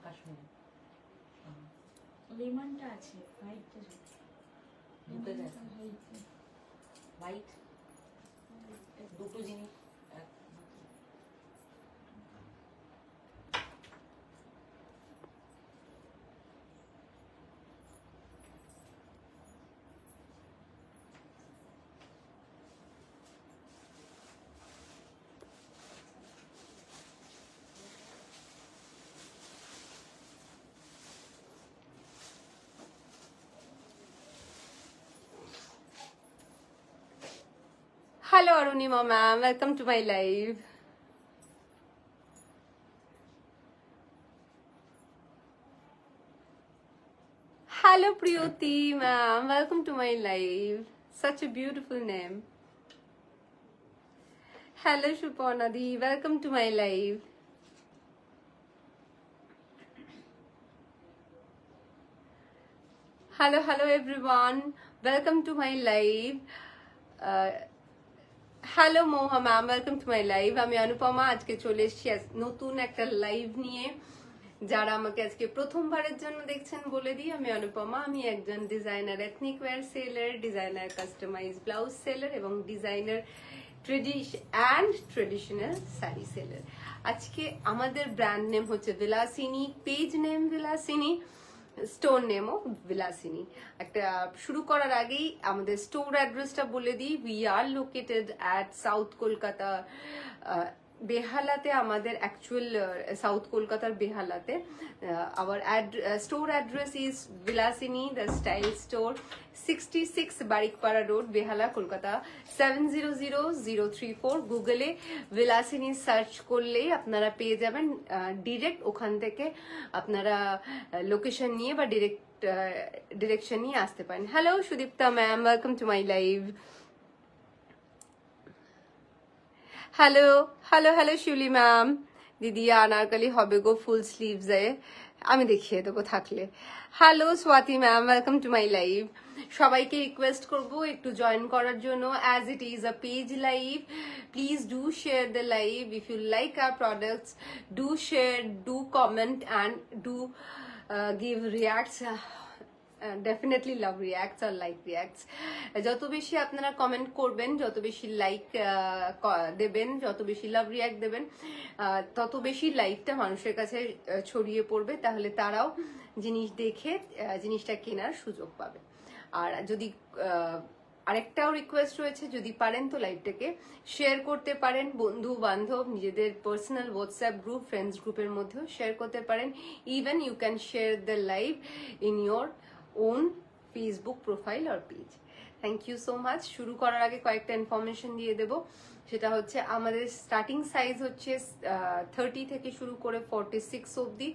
কাশ্মীর লেমনটা আছে, হোয়াইটটা হোয়াইট দুটো জিনিস Hello Arunima ma'am, welcome to my live. Hello Priyoti ma'am, welcome to my live. Such a beautiful name. Hello Shuponadi, welcome to my live. Hello everyone, welcome to my live. Hello Moha ma'am, welcome to my live. আমি অনুপমা, আজকে চলে এসেছি নতুন একটা live নিয়ে। যারা আমাকে আজকে প্রথমবারের জন্য দেখছেন বলে দিই, আমি অনুপমা। আমি একজন designer ethnic wear seller, designer customise blouse seller এবং ডিজাইনার ট্রেডিশনাল শাড়ি সেলার। আজকে আমাদের ব্র্যান্ড নেম হচ্ছে Bilasini, page name Bilasini, store নেমও বিলাসিনী। একটা শুরু করার আগেই আমাদের স্টোর অ্যাড্রেসটা বলে দিই। We are located at south Kolkata বেহালাতে, আমাদের অ্যাকচুয়াল সাউথ কলকাতার বেহালাতে। Our store address is Bilasini the style store, 66 Barikpara road, Behala, Kolkata 700034। গুগলে বিলাসিনী সার্চ করলেই আপনারা পেয়ে যাবেন। ডিরেক্ট ওখান থেকে আপনারা লোকেশন নিয়ে বা ডিরেকশন নিয়ে আসতে পারেন। Hello Sudipta ma'am, welcome to my live. Hello Shiuli ma'am. দিদি আনারকালি হবে গো ফুল স্লিভস এ, আমি দেখিয়ে দেবো থাকলে। Hello Swati ma'am, welcome to my live. সবাইকে রিকোয়েস্ট করব একটু জয়েন করার জন্য। As it is a page live, please do share the live. If you like our products, do share, do comment and do give reacts. Definitely love reacts আর like reacts. যত বেশি আপনারা comment করবেন, যত বেশি like দেবেন, যত বেশি লাভ রিয়াক্ট দেবেন, তত বেশি লাইভটা মানুষের কাছে ছড়িয়ে পড়বে। তাহলে তারাও জিনিস দেখে জিনিসটা কেনার সুযোগ পাবে। আর যদি আরেকটাও রিকোয়েস্ট রয়েছে, যদি পারেন তো লাইভটাকে শেয়ার করতে পারেন। বন্ধু বান্ধব, নিজেদের পার্সোনাল হোয়াটসঅ্যাপ গ্রুপ, ফ্রেন্ডস গ্রুপের মধ্যেও শেয়ার করতে পারেন। Even you can share the live in your own Facebook profile আর page. Thank you so much. শুরু করার আগে কয়েকটা ইনফরমেশন দিয়ে দেবো। সেটা হচ্ছে আমাদের স্টার্টিং সাইজ হচ্ছে 30 থেকে শুরু করে 46 অবধি।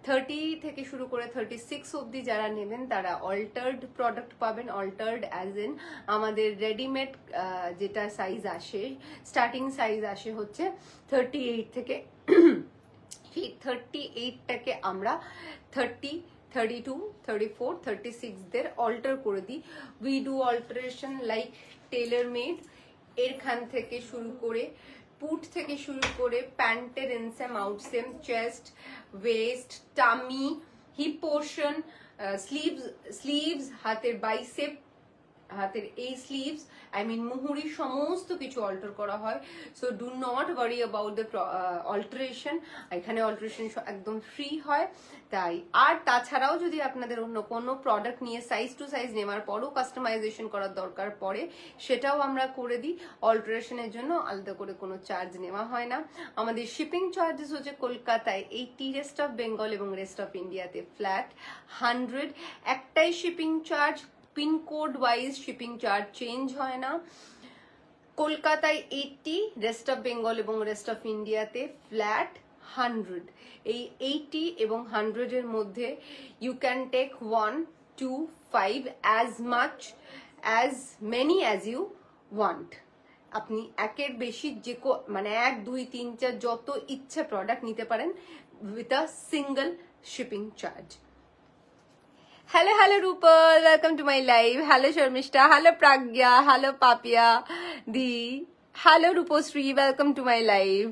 30 থেকে শুরু করে 36 অবধি যারা নেবেন তারা অল্টার্ড প্রোডাক্ট পাবেন। অল্টার্ড অ্যাজ ইন আমাদের রেডিমেড যেটা সাইজ আসে, স্টার্টিং সাইজ আসে হচ্ছে 38 থেকে। সেই 38টাকে আমরা 30, 32, 34, 36 দের অল্টার করে দিই। We do alteration like tailor made. এরখান থেকে শুরু করে পুট থেকে শুরু করে প্যান্টের inseam outseam, chest, waist, tummy, hip portion, sleeves, হাতের বাইসেপ, হাতের এই স্লিভস, আই মিন মুহুরি, সমস্ত কিছু অল্টার করা হয়। So do not worry about the alteration. এখানে অল্টারেশন একদম ফ্রি হয়। তাই আর তাছাড়াও যদি আপনাদের অন্য কোনো প্রোডাক্ট নিয়ে সাইজ টু সাইজ নেওয়ার পরও কাস্টমাইজেশন করার দরকার পড়ে, সেটাও আমরা করে দিই। অল্টারেশনের জন্য আলাদা করে কোনো চার্জ নেওয়া হয় না। আমাদের শিপিং চার্জেস হচ্ছে কলকাতায় 80, রেস্ট অফ বেঙ্গল এবং রেস্ট অফ ইন্ডিয়াতে ফ্ল্যাট 100। একটাই shipping charge, pincode wise shipping charge change হয় না। কলকাতায় 80, রেস্ট অফ বেঙ্গল এবং রেস্ট অফ ইন্ডিয়াতে ফ্ল্যাট 100। এই 80 এবং 100 এর মধ্যে you can take 1, 2, 5 as much as many as you want. আপনি একের বেশি যে মানে 1, 2, 3, 4 যত ইচ্ছে প্রোডাক্ট নিতে পারেন with a single shipping charge. Hello Rupal, welcome to my live. Hello Sharmishta, hello Pragya, hello Papia Di, hello Rupasri, welcome to my live.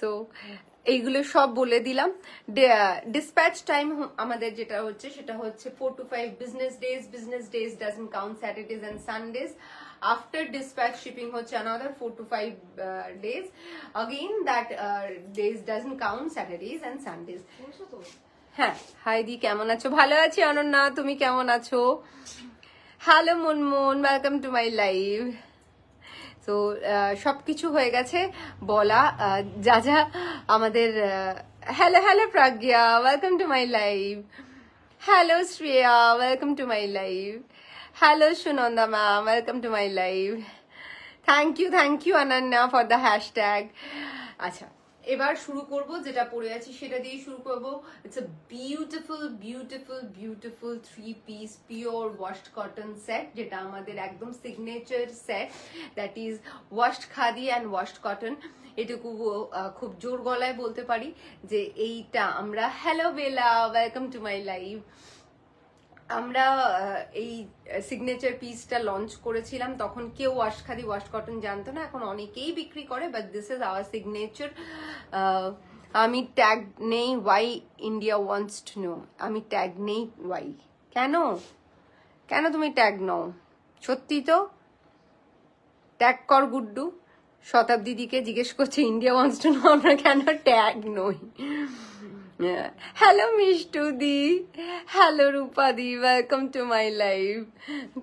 So এইগুলো সব বলে দিলাম। ডিসপ্যাচ টাইম আমাদের যেটা হচ্ছে সেটা হচ্ছে 4 to 5 business days. Business days doesn't count Saturdays and Sundays. After dispatch shipping হচ্ছে another 4 to 5 days. Again that days doesn't count Saturdays and Sundays. হ্যাঁ, হাই দি, কেমন আছো? ভালো আছি অনন্যা, তুমি কেমন আছো? Hello Munmun, welcome to my live. তো সবকিছু হয়ে গেছে বলা, যা যা আমাদের। Hello hello Pragya, welcome to my live. Hello Shreya, welcome to my live. Hello Sunanda ma'am, welcome to my live. Thank you Ananya for the hashtag. আচ্ছা, এবার শুরু করব, যেটা পরে আছি সেটা দিয়ে শুরু করব। It's a beautiful beautiful beautiful 3-piece pure washed cotton set, যেটা আমাদের একদম signature set, that is washed khadi and washed cotton. এটুকু খুব জোর গলায় বলতে পারি যে এইটা আমরা, hello Bela, welcome to my live. আমরা এই সিগনেচার পিসটা লঞ্চ করেছিলাম, তখন কেউ ওয়াশ খাদি ওয়াশ কটন জানতো না, এখন অনেকেই বিক্রি করে, but this is our signature. আমি ট্যাগ নেই, why India wants to know. আমি ট্যাগ নেই ওয়াই, কেন কেন তুমি ট্যাগ নাও? সত্যি তো ট্যাগ কর গুড্ডু। শতাব্দীদিকে জিজ্ঞেস করছে ইন্ডিয়া ওয়ান্টস টু নো আমরা কেন ট্যাগ নই। Hello Mishtu the, hello Rupa the, welcome to my live.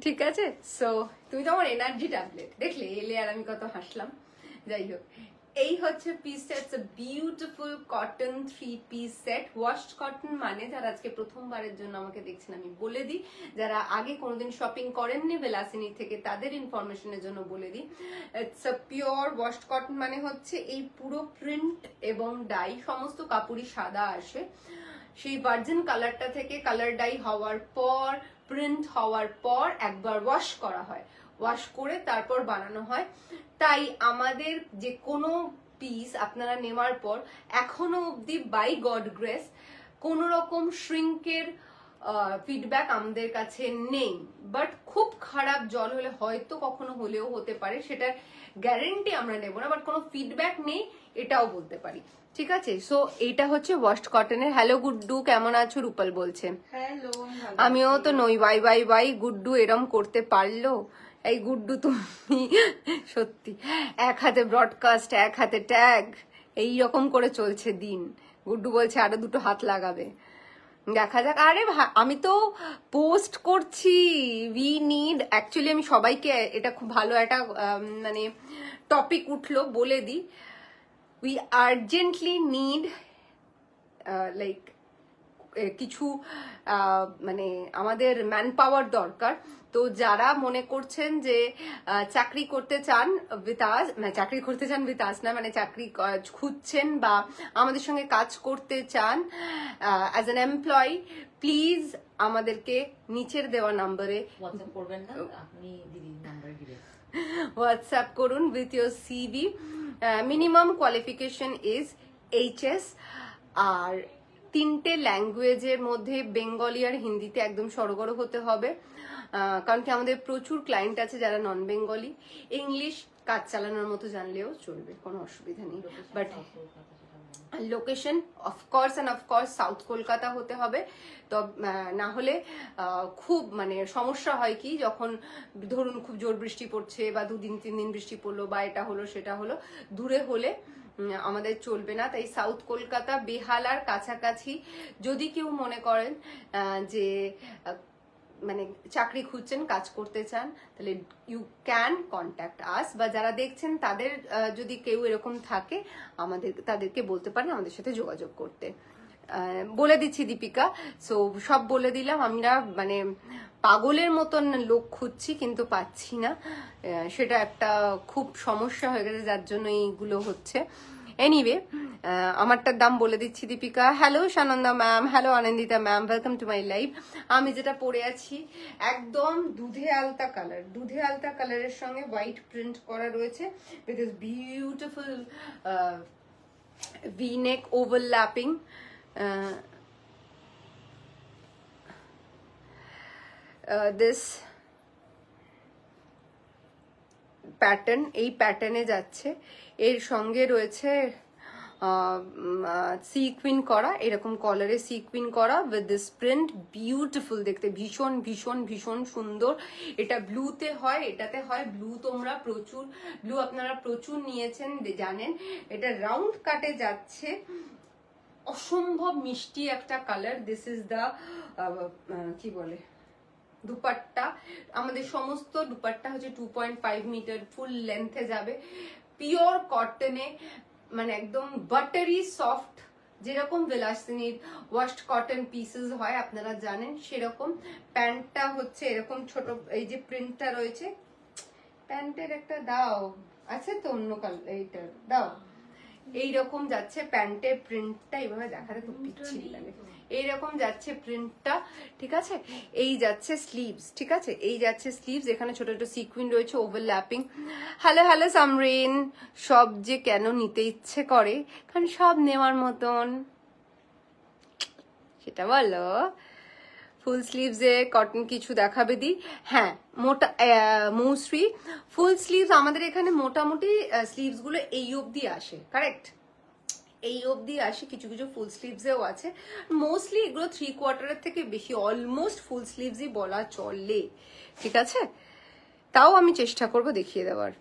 ঠিক আছে, সো তুমি তো আমার এনার্জি ট্যাবলেট, দেখলে এলে আর আমি কত হাসলাম। যাই হোক, এই হচ্ছে পিসটা। It's a beautiful cotton 3-piece set. Washed cotton মানে, যারা আজকে প্রথমবারের জন্য আমাকে দেখছেন আমি বলে দিই, যারা আগে কোনোদিন শপিং করেননি বেলাসিনি থেকে তাদের ইনফরমেশনের জন্য বলে দিই। It's a pure washed cotton মানে হচ্ছে এই পুরো প্রিন্ট এবং ডাই সমস্ত কাপড়ই সাদা আসে। সেই ভার্জিন কালারটা থেকে কালার ডাই হওয়ার পর, প্রিন্ট হওয়ার পর একবার ওয়াশ করা হয়, ওয়াশ করে তারপর বানানো হয়। তাই আমাদের যে কোনো পিস আপনারা নেওয়ার পর এখনো অবধি বাই গড গ্রেস কোনো রকম শ্রিঙ্কের ফিডব্যাক আমাদের কাছে নেই। বাট খুব খারাপ জল হলে হয়তো কখনো হলেও হতে পারে, সেটার গ্যারেন্টি আমরা নেব না, বাট কোনো ফিডব্যাক নেই এটাও বলতে পারি। ঠিক আছে, সো এইটা হচ্ছে ওয়াশড কটনের। হ্যালো গুড্ডু, কেমন আছো? রূপাল বলছে হ্যালো, আমিও তো নই। ওয়াই ওয়াই ওয়াই, গুড্ডু এরম করতে পারলো? এই গুড্ডু তুমি সত্যি, এক হাতে ব্রডকাস্ট এক হাতে ট্যাগ, এইরকম করে চলছে দিন। গুড্ডু বলছে আরো দুটো হাত লাগাবে, দেখা যাক। আরে আমি তো পোস্ট করছি, উই নিড, অ্যাকচুয়ালি আমি সবাইকে, এটা খুব ভালো একটা মানে টপিক উঠলো, বলে দিই। উই আর্জেন্টলি নিড লাইক কিছু মানে আমাদের ম্যান পাওয়ার দরকার। তো যারা মনে করছেন যে চাকরি করতে চান উইথ আস, মানে চাকরি করতে চান উইথ আস না, মানে চাকরি খুঁজছেন বা আমাদের সঙ্গে কাজ করতে চান অ্যাজ অ্যান এমপ্লয়ি, প্লিজ আমাদেরকে নিচের দেওয়া নাম্বারে হোয়াটসঅ্যাপ করবেন না, আপনি দিদির নাম্বার দিবেন, হোয়াটসঅ্যাপ করুন with your CV. Minimum qualification is HS, আর 3টে ল্যাঙ্গুয়েজের মধ্যে বেঙ্গলি আর হিন্দিতে একদম সরগর হতে হবে, কারণ কি আমাদের প্রচুর ক্লায়েন্ট আছে যারা নন বেঙ্গলি। ইংলিশ কাজ চালানোর মতো জানলেও চলবে, কোনো অসুবিধা নেই। But location of course and of course south Kolkata হতে হবে। তো না হলে খুব মানে সমস্যা হয় কি, যখন ধরুন খুব জোর বৃষ্টি পড়ছে বা 2-3 দিন বৃষ্টি পড়লো বা এটা হলো সেটা হলো, দূরে হলে আমাদের চলবে না। তাই সাউথ কলকাতা, বেহালার কাছাকাছি যদি কেউ মনে করেন যে মানে চাকরি খুঁজছেন, কাজ করতে চান, তাহলে ইউ ক্যান কন্ট্যাক্ট আস। বা যারা দেখছেন তাদের যদি কেউ এরকম থাকে, তাদেরকে বলতে পারেন আমাদের সাথে যোগাযোগ করতে। বলে দিচ্ছি দীপিকা, সো সব বলে দিলাম। আমরা মানে পাগলের মতন লোক খুঁজছি কিন্তু পাচ্ছি না, সেটা একটা খুব সমস্যা হয়ে গেছে, যার জন্য এইগুলো হচ্ছে। এনিওয়ে, আমারটার দাম বলে দিচ্ছি Dipika. Hello Sananda ma'am, hello Anandita ma'am, welcome to my live. আমি যেটা পরে আছি একদম দুধে আলতা কালার, দুধে আলতা কালারের সঙ্গে হোয়াইট প্রিন্ট করা রয়েছে with this beautiful V neck overlapping. This pattern, এই প্যাটার্নে যাচ্ছে। এর সঙ্গে রয়েছে সিকুইন করা, এরকম কলারে সিকুইন করা উইথ দিস প্রিন্ট, বিউটিফুল দেখতে, ভীষণ ভীষণ ভীষণ সুন্দর। এটা ব্লুতে হয়, এটাতে হয় ব্লু, তোমরা প্রচুর ব্লু আপনারা প্রচুর নিয়েছেন জানেন। এটা রাউন্ড কাটে যাচ্ছে, অসম্ভব মিষ্টি একটা কালার। দিস ইজ দ্য কি বলে দুপাট্টা। আমাদের সমস্ত দুপাট্টা হচ্ছে 2.5 মিটার ফুল লেন্থে যাবে, পিওর কটনে, মানে একদম বাটারি সফট, যেরকম বিলাসিনীর ওয়াশড কটন পিসেস হয় আপনারা জানেন সেরকম। প্যান্টটা হচ্ছে এরকম ছোট, এই যে প্রিন্টটা রয়েছে, প্যান্টের একটা দাও আছে তো অন্য কালার, এইটা দাও। এইরকম যাচ্ছে প্যান্টের প্রিন্টটা, এইভাবে দেখাতে খুব পিচ্ছিল লাগে, এইরকম যাচ্ছে প্রিন্টটা, ঠিক আছে। এই যাচ্ছে স্লিভস, ঠিক আছে, এই যাচ্ছে স্লিভস, এখানে ছোট ছোট সিকুইন রয়েছে, ওভারল্যাপিং। হ্যালো হ্যালো সামরিন, সব যে কেন নিতে ইচ্ছে করে, কারণ সব নেওয়ার মতন, সেটা বলো। ফুল স্লিভসে কটন কিছু দেখাবে দি। হ্যাঁ, মোটা মৌসুরি ফুল স্লিভস আমাদের এখানে মোটামুটি স্লিভস গুলো এই অবধি আসে, কারেক্ট, এই অবধি আসে, কিছু কিছু ফুল স্লিভসেও আছে। মোস্টলি এগুলো 3/4 থেকে বেশি, অলমোস্ট ফুল স্লিভসই বলা চলে, ঠিক আছে। তাও আমি চেষ্টা করব দেখিয়ে দেওয়ার।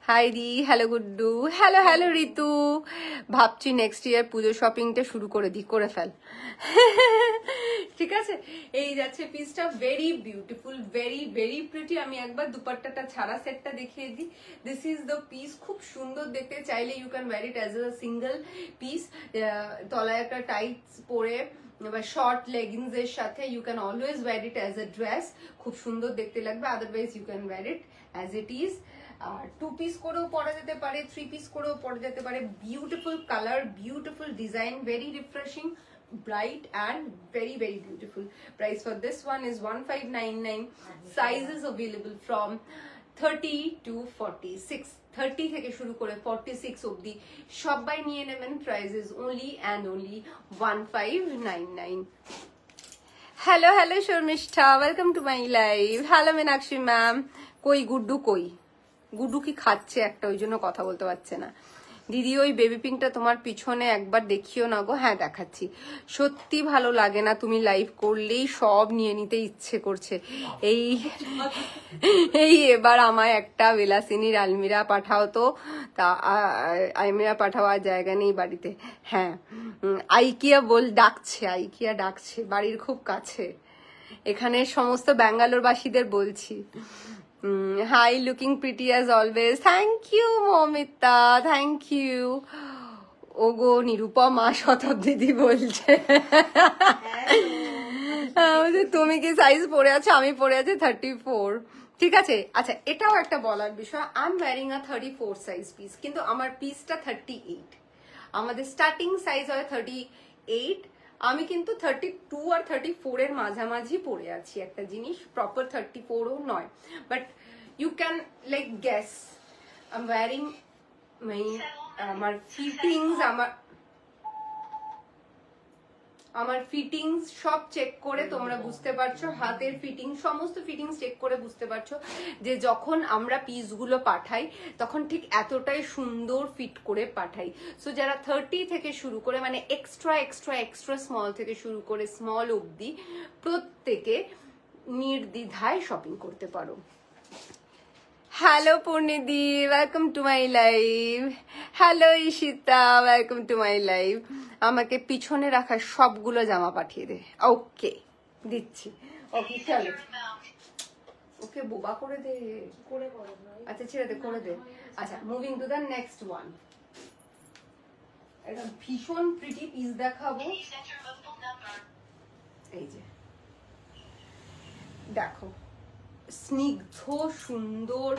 হাই দি, হ্যালো গুড্ডু, হ্যালো হ্যালো ঋতু। ভাবছি নেক্সট ইয়ার পুজো শপিংটা শুরু করে দিই, করে ফেল, ঠিক আছে। এই যাচ্ছে পিসটা, very beautiful, very very pretty. আমি একবার দুপাট্টাটা ছাড়া সেটটা দেখিয়ে দিই। দিস ইজ দ্য পিস, খুব সুন্দর দেখতে, চাইলে you can wear it as a single piece, তলায় একটা টাইটস পরে বা শর্ট লেগিংস এর সাথে you can always wear it as a dress, খুব সুন্দর দেখতে লাগবে। Otherwise you can wear it as it is. আর 2 পিস করেও পরা যেতে পারে, 3 পিস করেও পরা যেতে পারে। Beautiful colour, beautiful design, very refreshing, bright and very very beautiful. Price for this one is 1599. Sizes available from 30 to 46, 30 থেকে শুরু করে 46 অবধি সবাই নিয়ে নেবেন। Price is only and only 1599. Hello hello Sharmistha, welcome to my live. Hello Minakshi ma'am. কই গুড্ডু, কই গুড্ডু কি খাচ্ছে একটা, ওই জন্য কথা বলতে পারছে না। দিদি ওই বেবি পিঙ্কটা তোমার পিছনে একবার দেখিও না গো। হ্যাঁ দেখাচ্ছি, সত্যি ভালো লাগে না, তুমি লাইভ করলেই সব নিয়ে নিতে ইচ্ছে করছে। এই এবার আমায় একটা বিলাসিনীর আলমিরা পাঠাও তো, তা আলমিরা পাঠাওয়ার জায়গা নেই বাড়িতে। হ্যাঁ, আইকিয়া ডাকছে, আইকিয়া ডাকছে, বাড়ির খুব কাছে। এখানে সমস্ত ব্যাঙ্গালোরবাসীদের বলছি, hi, looking pretty as always. Thank you Mamita, thank you. ওগো নিরুপমা, শতব দিদি বলছে তুমি কি সাইজ পরে আছো? আমি পরে আছি 34, ঠিক আছে। আচ্ছা, এটাও একটা বলার বিষয়, I am wearing a 34 size piece, কিন্তু আমার পিসটা 38। আমাদের স্টার্টিং সাইজ হয় 38, আমি কিন্তু 32 আর 34 এর মাঝামাঝি পরে আছি। একটা জিনিস প্রপার 34ও নয়, but you can like guess I am wearing আমার ফিটিংস, আমার ফিটিংস সব চেক করে তোমরা বুঝতে পারছো, হাতের ফিটিং, সমস্ত ফিটিংস চেক করে বুঝতে পারছো যে যখন আমরা পিসগুলো পাঠাই তখন ঠিক এতটাই সুন্দর ফিট করে পাঠাই। সো যারা 30 থেকে শুরু করে, মানে এক্সট্রা এক্সট্রা এক্সট্রা স্মল থেকে শুরু করে স্মল অবধি প্রত্যেকে নির্দ্বিধায় শপিং করতে পারো। হ্যালো পূর্ণিদি, welcome to my live. Hello Ishita, welcome to my live. আমাকে পিছনে রাখা সবগুলো জামা পাঠিয়ে দে। ওকে, দিচ্ছি। ওকে চলো, ওকে বোবা করে দে, করে করে। আচ্ছা ছেড়ে দে, করে দে। আচ্ছা, moving to the next one. একটা ভীষণ প্রিটি পিস দেখাবো। এই যে দেখো, স্নিগ্ধ সুন্দর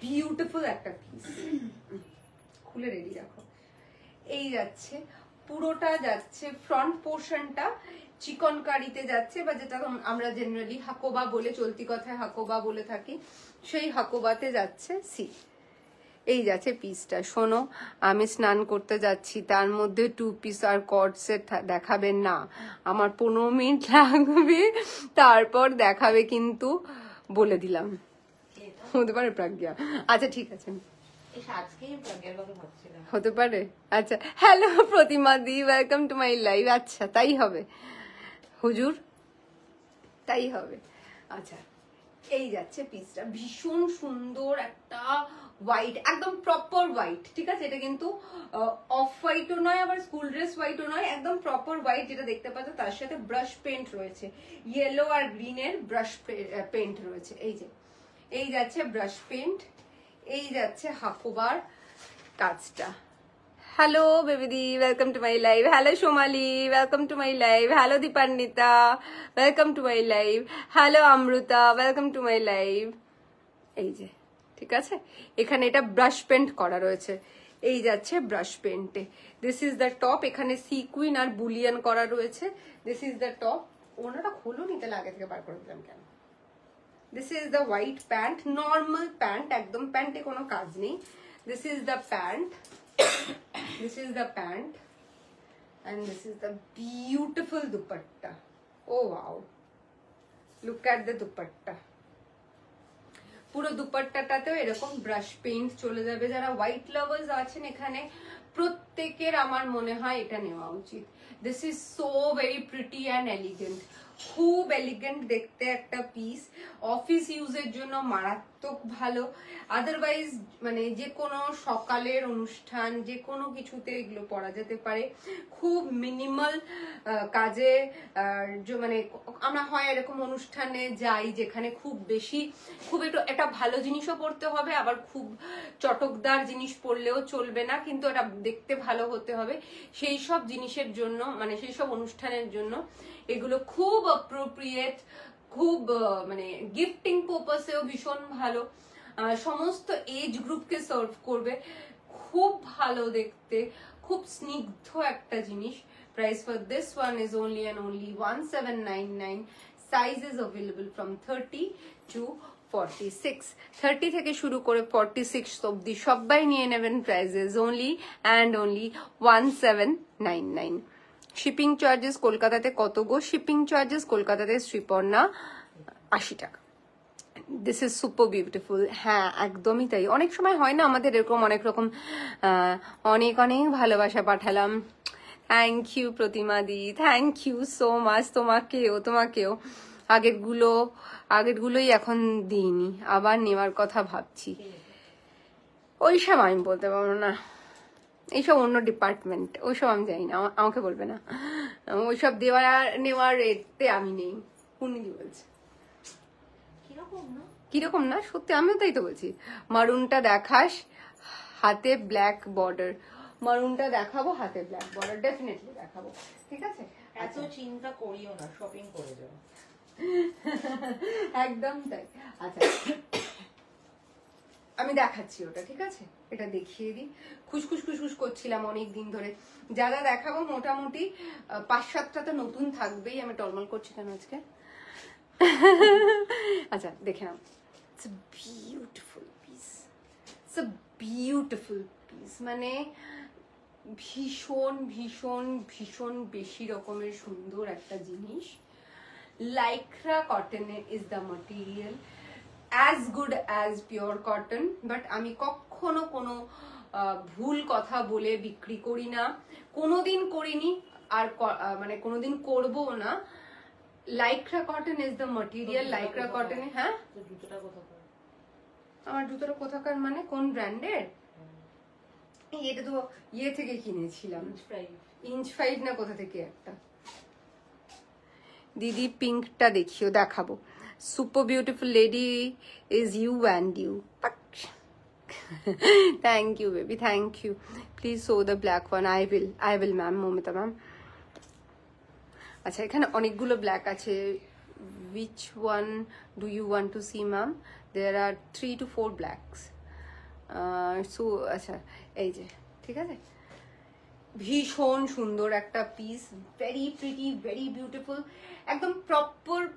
বিউটিফুল একটা পিস, খুলে রেডি রাখো। এই যাচ্ছে, পুরোটা যাচ্ছে, ফ্রন্ট পোর্শনটা চিকন কারিতে যাচ্ছে, বা যেটা আমরা জেনারেলি হাকোবা বলে, চলতি কথায় হাকোবা বলে থাকি, সেই হাকোবাতে যাচ্ছে। সি, এই যাচ্ছে পিসটা। শোনো, আমি স্নান করতে যাচ্ছি, তার মধ্যে 2 পিস আর কর্ড সেট দেখাবেন না, আমার 15 মিনিট লাগবে, তারপর দেখাবে কিন্তু, বলে দিলাম। হতে পারে প্রজ্ঞা। আচ্ছা ঠিক আছে, এই আজকেই আগের কথা ভাবছিলাম। হতে পারে। আচ্ছা, hello Pratima the, welcome to my live. আচ্ছা, তাই হবে হুজুর, তাই হবে। আচ্ছা, এই যাচ্ছে পিসটা, ভীষণ সুন্দর একটা হোয়াইট, একদম প্রপার হোয়াইট, ঠিক আছে? এটা কিন্তু অফ হোয়াইটও নয়, আবার স্কুল ড্রেস হোয়াইটও নয়, একদম প্রপার হোয়াইট যেটা দেখতে পাচ্ছ। তার সাথে ব্রাশ পেন্ট রয়েছে, ইয়েলো আর গ্রিনের ব্রাশ পেন্ট রয়েছে। এই যে, এই যাচ্ছে ব্রাশ পেন্ট, এই যাচ্ছে হাকোবার কাজটা। হ্যালো বেবিদি, welcome to my live. Hello Somali, welcome to my live. Hello Dipanwita, welcome to my live. Hello Amrita, welcome to my live. এই যে, ঠিক আছে, এখানে এটা ব্রাশ পেন্ট করা রয়েছে। এই যাচ্ছে ব্রাশ পেন্টে। দিস ইজ দ্য টপ, এখানে সিকুইন আর বুলিয়ান করা রয়েছে। This is the top. ওনাটা খোলো নিতে লাগে থেকে বার করে দিলাম কেন? This is the white pant, normal pant, একদম প্যান্টে কোনো কাজ নেই। This is the pant, this is the pant, and this is the beautiful dupatta. Oh wow, look at the dupatta. পুরো দুপাট্টাটাতেও এরকম ব্রাশ পেইন্ট চলে যাবে। যারা হোয়াইট লাভার্স আছেন এখানে, প্রত্যেকের আমার মনে হয় এটা নেওয়া উচিত। This is so very pretty and elegant, খুব এলিগেন্ট দেখতে একটা পিস। অফিস ইউজের জন্য মারাত্মক ভালো, আদারওয়াইজ মানে যে কোনো সকালের অনুষ্ঠান, যে কোনো কিছুতে এগুলো পরা যেতে পারে। খুব মিনিমাল কাজে, মানে আমরা হয় এরকম অনুষ্ঠানে যাই যেখানে খুব বেশি, খুব একটু একটা ভালো জিনিসও পরতে হবে, আবার খুব চটকদার জিনিস পরলেও চলবে না, কিন্তু এটা দেখতে ভালো হতে হবে। সেই সব জিনিসের জন্য, মানে সেই সব অনুষ্ঠানের জন্য এগুলো খুব অ্যাপ্রোপ্রিয়েট, খুব মানে গিফটিং পারপাসেও ভীষণ ভালো, সমস্ত এজ গ্রুপকে সার্ভ করবে, খুব ভালো দেখতে, খুব স্নিগ্ধ একটা জিনিস। Price for this one is only and only 1799. Size is available from 30 to 46. 30 থেকে শুরু করে 46 অব্দি সবাই নিয়ে নেবেন। Prices only and only 1799. Shipping charges কলকাতাতে কত গো? শিপিং চার্জেস কলকাতাতে শ্রীপর্ণা 80 টাকা। This is super beautiful. হ্যাঁ, একদমই তাই। অনেক সময় হয় না আমাদের এরকম, অনেক রকম অনেক অনেক ভালোবাসা পাঠালাম। Thank you Pratima di, thank you so much. তোমাকেও আগেরগুলোই এখন দিইনি, আবার নেওয়ার কথা ভাবছি। ওইসব আমি বলতে পারবো না, এইসব অন্য ডিপার্টমেন্ট, ওইসব আমি জানি না, আমাকে বলবে না। ওইসব নেওয়ার এতে আমি নেই। পূর্ণিদি বলছে কিরকম না, সত্যি আমিও তাই তো বলছি। মারুনটা দেখাস, হাতে ব্ল্যাক বর্ডার। মারুনটা দেখাবো, হাতে ব্ল্যাক বর্ডার ডেফিনেটলি দেখাবো, ঠিক আছে? এত চিন্তা করিও না, শপিং করে যাও। একদম তাই। আচ্ছা, আমি দেখাচ্ছি ওটা, ঠিক আছে? এটা দেখিয়ে দিই। খুশখুশ করছিলাম অনেক দিন ধরে। যারা দেখাবো মোটামুটি 5-7টা তো নতুন থাকবেই। আমি টলমল করছি কেন আজকে? আচ্ছা, দেখে নাও। It's a beautiful piece, it's a beautiful piece, মানে ভীষণ ভীষণ ভীষণ বেশি রকমের সুন্দর একটা জিনিস। লাইক্রা কটনের is the material, as good as pure cotton, but আমি কখনো কোনো ভুল কথা বলে বিক্রি করি না, কোনোদিন করিনি, আর মানে কোনোদিন করবো না। Lycra cotton is the material. Lycra কটনে, হ্যাঁ, জুতোটা কোথাকার? আমার জুতোটা কোথাকার মানে কোন ব্র্যান্ডের? এটা তো ইয়ে থেকে কিনেছিলাম, ইঞ্চ 5 না কোথা থেকে একটা। দিদি পিঙ্কটা দেখাবো। Super beautiful lady is you and you. Thank you, baby. Thank you. Please show the black one. I will, ma'am. Momita, ma'am. আচ্ছা, এখানে অনেকগুলো ব্ল্যাক আছে। Which one do you want to see, ma'am? There are 3 to 4 blacks. So, আচ্ছা, এই যে, ঠিক আছে? ভীষণ সুন্দর একটা piece, very pretty, very beautiful, একদম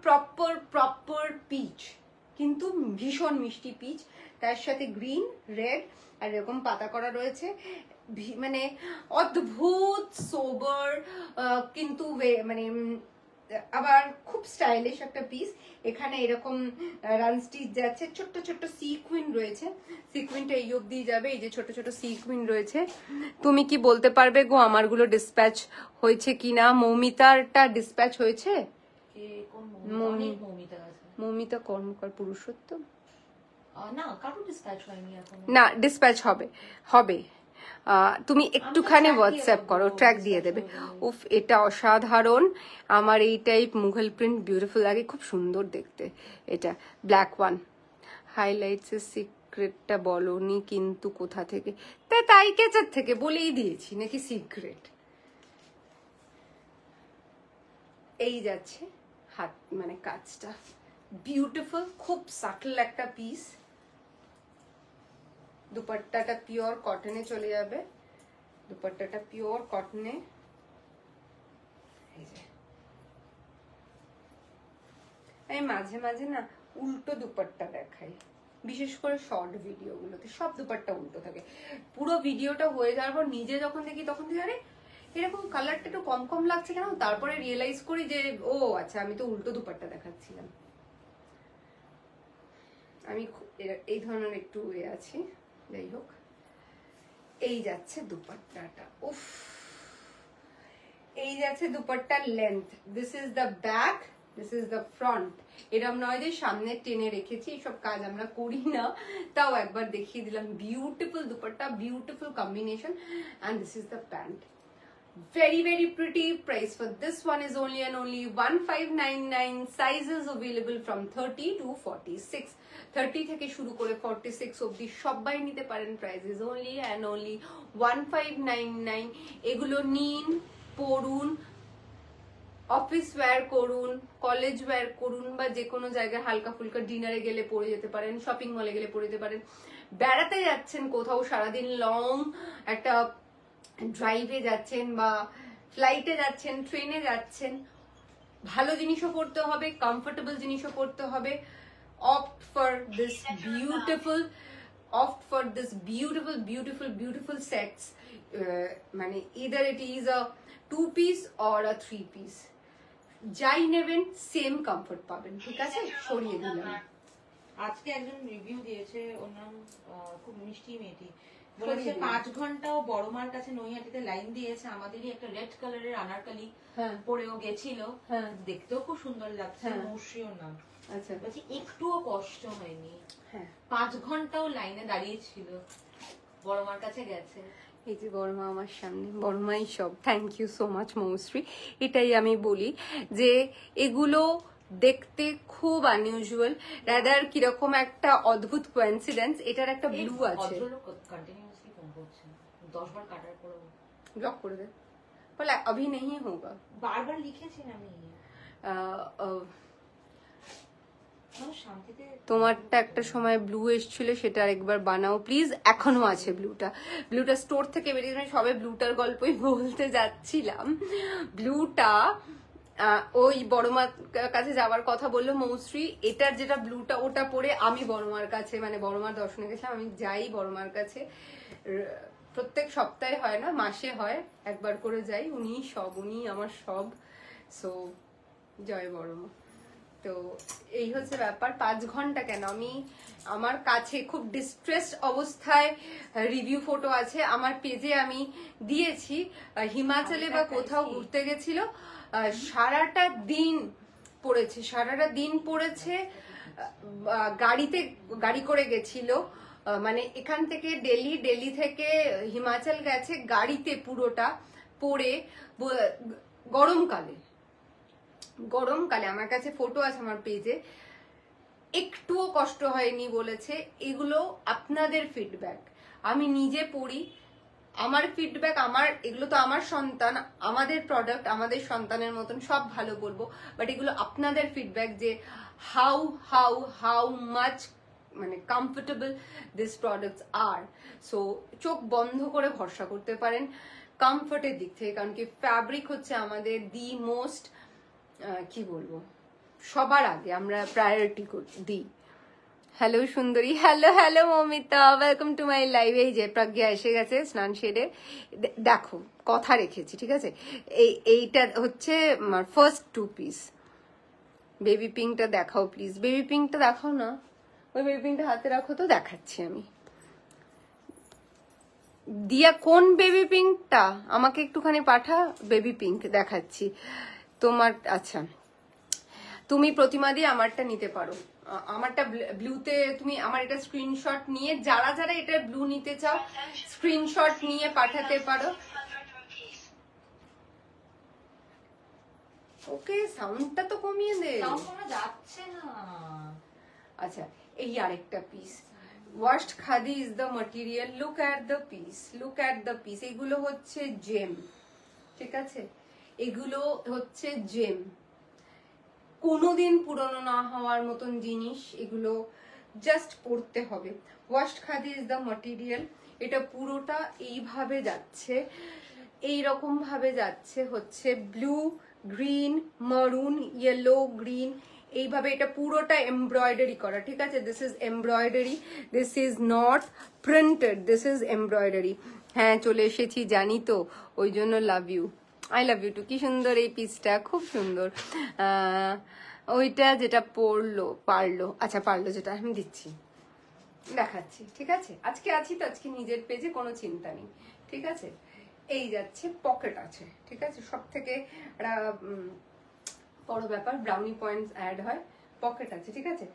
প্রপার পিচ, কিন্তু ভীষণ মিষ্টি পিচ। তার সাথে গ্রিন, রেড আর এরকম পাতা করা রয়েছে। মানে অদ্ভুত সোবার, কিন্তু মানে আবার খুব স্টাইলিশ একটা পিস। এখানে এরকম রান স্টিচ যাচ্ছে, ছোট্ট ছোট্ট সিকুইন রয়েছে, সিকুইনটা এই অবধি যাবে, এই যে ছোট ছোট সিকুইন রয়েছে। তুমি কি বলতে পারবে গো আমারগুলো ডিসপ্যাচ হয়েছে কিনা? মৌমিতারটা ডিসপ্যাচ হয়েছে? মৌমিতা কর্মকার পুরুষোত্তম না, কারো ডিসপ্যাচ হয়নি এখন। না, ডিসপ্যাচ হবে হবে। তুমি একটুখানি হোয়াটসঅ্যাপ করো, ট্র্যাক দিয়ে দেবে। উফ, এটা অসাধারণ। আমার এই টাইপ মুঘল প্রিন্ট বিউটিফুল লাগে, খুব সুন্দর দেখতে। এটা ব্ল্যাক ওয়ান। হাইলাইটস এর সিক্রেটটা বলনি কিন্তু কোথা থেকে? তাই কেচার থেকে বলেই দিয়েছি নাকি সিক্রেট? এই যাচ্ছে হাত মানে কাজটা বিউটিফুল, খুব সাটল একটা পিস। দুপাট্টাটা পিওর কটনে চলে যাবে, দুপাট্টাটা পিওর কটনে। এই যে আমি মাঝে মাঝে না উল্টো দুপাট্টা দেখাই, বিশেষ করে শর্ট ভিডিও গুলোতে সব দুপাট্টা উল্টো থাকে। পুরো ভিডিওটা হয়ে যাওয়ার পর নিজে যখন দেখি তখন দেখি আরে এরকম কালারটা একটু কম কম লাগছে কেন, তারপরে রিয়েলাইজ করি যে ও আচ্ছা আমি তো উল্টো দুপাট্টা দেখাচ্ছিলাম। আমি এই ধরনের একটু আছি। যাই হোক, এই যাচ্ছে দুপাট্টাটা। উফ, এই যাচ্ছে দুপাট্টার length. This is the back, this is the front. এরকম নয় যে সামনে টেনে রেখেছি, এইসব কাজ আমরা করি না, তাও একবার দেখিয়ে দিলাম। Beautiful dupatta, beautiful combination, and this is the pant. Very very pretty. Price for this one is only and only 1599. Sizes available from 30 to 46. 30 থেকে শুরু করে 46 অবধি সবাই নিতে পারেন। Price is only and only 1599. এগুলো নিন, পরুন, অফিস ওয়্যার করুন, কলেজ ওয়্যার করুন, বা যে কোনো জায়গায় হালকা ফুলকা ডিনারে গেলে পরে যেতে পারেন, শপিং মলে গেলে পরে যেতে পারেন, বেড়াতে যাচ্ছেন কোথাও সারাদিন লং একটা ড্রাইভে যাচ্ছেন বা ফ্লাইটে যাচ্ছেন, ট্রেনে যাচ্ছেন, ভালো জিনিসও পড়তে হবে, কমফোর্টেবল জিনিসও পড়তে হবে। opt for this beautiful sets. মানে either it is a 2 piece or a 3 piece. যাই নেবেন সেম কমফোর্ট পাবেন। ঠিক আছে, সরিয়ে দিলাম। আজকে একজন রিভিউ দিয়েছে, ওর নাম খুব মিষ্টি মেয়েটি, বলেছে 5 ঘন্টাও বড় মার কাছে নৈহাটিতে লাইন দিয়েছে। আমাদেরই একটা রেড কালারের আনারকলি পরেও গেছিল, দেখতেও খুব সুন্দর লাগছে। মৌসিও নাম। আচ্ছা, বলছি একটুও কষ্ট হয়নি। 5 ঘন্টাও লাইনে দাঁড়িয়ে ছিল, বড় মার কাছে গেছে। এই যে বড় মা আমার সামনে, বড় মাই সব। Thank you so much Moushri. এটাই আমি বলি যে এগুলো দেখতে খুব আনইউজুয়াল, রাদার কিরকম একটা অদ্ভুত কোইন্সিডেন্স। এটার একটা ব্লু আছে, কন্টিনিউয়াসলি ফোন করছে, 10 বার কাটার পর ব্লক করে দে, বলে अभी नहीं होगा। বারবার লিখেছি না আমি। তোমারটা একটা সময় ব্লু এসেছিল, সেটা আরেকবার বানাও প্লিজ। এখনো আছে ব্লুটা, ব্লুটা স্টোর থেকে বেরিয়ে, আমি সবে ব্লুটার গল্পই বলতে যাচ্ছিলাম। ব্লুটা ওই বড়মার কাছে যাওয়ার কথা বললো মৌশ্রী, এটার যেটা ব্লুটা ওটা পরে আমি বড়মার কাছে, মানে বড়মার দর্শনে গেছিলাম। আমি যাই বড়মার কাছে প্রত্যেক সপ্তাহে হয় না, মাসে হয় একবার করে যাই। উনি আমার সব। সো জয় বড়মা। তো এই হচ্ছে ব্যাপার। 5 ঘন্টা কেন, আমি আমার কাছে খুব ডিস্ট্রেস অবস্থায় রিভিউ ফটো আছে আমার পেজে, আমি দিয়েছি। হিমাচলে বা কোথাও ঘুরতে গেছিল, সারাটা দিন পড়েছে, গাড়ি করে গেছিল, মানে এখান থেকে দিল্লি থেকে হিমাচল গেছে গাড়িতে, পুরোটা পরে। গরমকালে আমার কাছে ফটো আছে আমার পেজে, একটুও কষ্ট হয়নি বলেছে। এগুলো আপনাদের ফিডব্যাক, আমি নিজে পড়ি, আমার ফিডব্যাক, এগুলো তো আমার সন্তান, আমাদের প্রোডাক্ট, আমাদের সন্তানের মতন সব ভালো বলবো, বাট এগুলো আপনাদের ফিডব্যাক যে হাউ মাচ মানে comfortable this products are. So চোখ বন্ধ করে ভরসা করতে পারেন কমফোর্টের দিক থেকে, কারণ কি ফ্যাব্রিক হচ্ছে আমাদের দি মোস্ট, কি বলবো, সবার আগে আমরা প্রায়োরিটি দিই। হ্যালো সুন্দরী, hello hello Mamita, welcome to my live. এই যে প্রজ্ঞা এসে গেছে স্নান সেরে। দেখো কথা রেখেছি, ঠিক আছে। এইটা হচ্ছে ফার্স্ট 2 পিস। বেবি পিঙ্কটা দেখাও প্লিজ, বেবি পিঙ্কটা দেখাও না, ওই বেবি পিঙ্কটা হাতে রাখো তো, দেখাচ্ছি আমি। দিয়া কোন বেবি পিঙ্কটা আমাকে একটুখানি পাঠা, বেবি পিঙ্ক দেখাচ্ছি তোমার। আচ্ছা তুমি প্রতিমা দিয়ে আমারটা নিতে পারো, আমারটা ব্লুতে। তুমি আমার এটা স্ক্রিনশট নিয়ে, যারা যারা এটা ব্লু নিতে চাও স্ক্রিনশট নিয়ে পাঠাতে পারো। ওকে সাউন্ডটা তো কমিয়ে দে, সাউন্ড কমে যাচ্ছে না। আচ্ছা এই আরেকটা piece, washed khadi is the material, look at the piece, look at the piece. এগুলো হচ্ছে জেম, ঠিক আছে, এগুলো হচ্ছে জেম, কোনোদিন পুরনো না হওয়ার মতন জিনিস। এগুলো জাস্ট পরতে হবে। Washed khadi is the material. এটা পুরোটা এইভাবে যাচ্ছে, এইরকম ভাবে যাচ্ছে, হচ্ছে blue, green, maroon, yellow, green, এইভাবে এটা পুরোটা এমব্রয়ডারি করা, ঠিক আছে। This is embroidery, this is not printed, this is embroidery. হ্যাঁ চলে এসেছি জানি তো, ওই জন্য love you, I love you too. কি সুন্দর এই পিসটা, খুব সুন্দর। ওইটা যেটা পারলো, আচ্ছা পারলো যেটা আমি দিচ্ছি, দেখাচ্ছি, ঠিক আছে। আজকে আছি তো, আজকে নিজের পেজে, কোনো চিন্তা নেই, ঠিক আছে। এই যাচ্ছে, পকেট আছে, ঠিক আছে। সব থেকে বড় ব্যাপার, ব্রাউনি পয়েন্টস অ্যাড হয়, পকেট আছে, ঠিক আছে।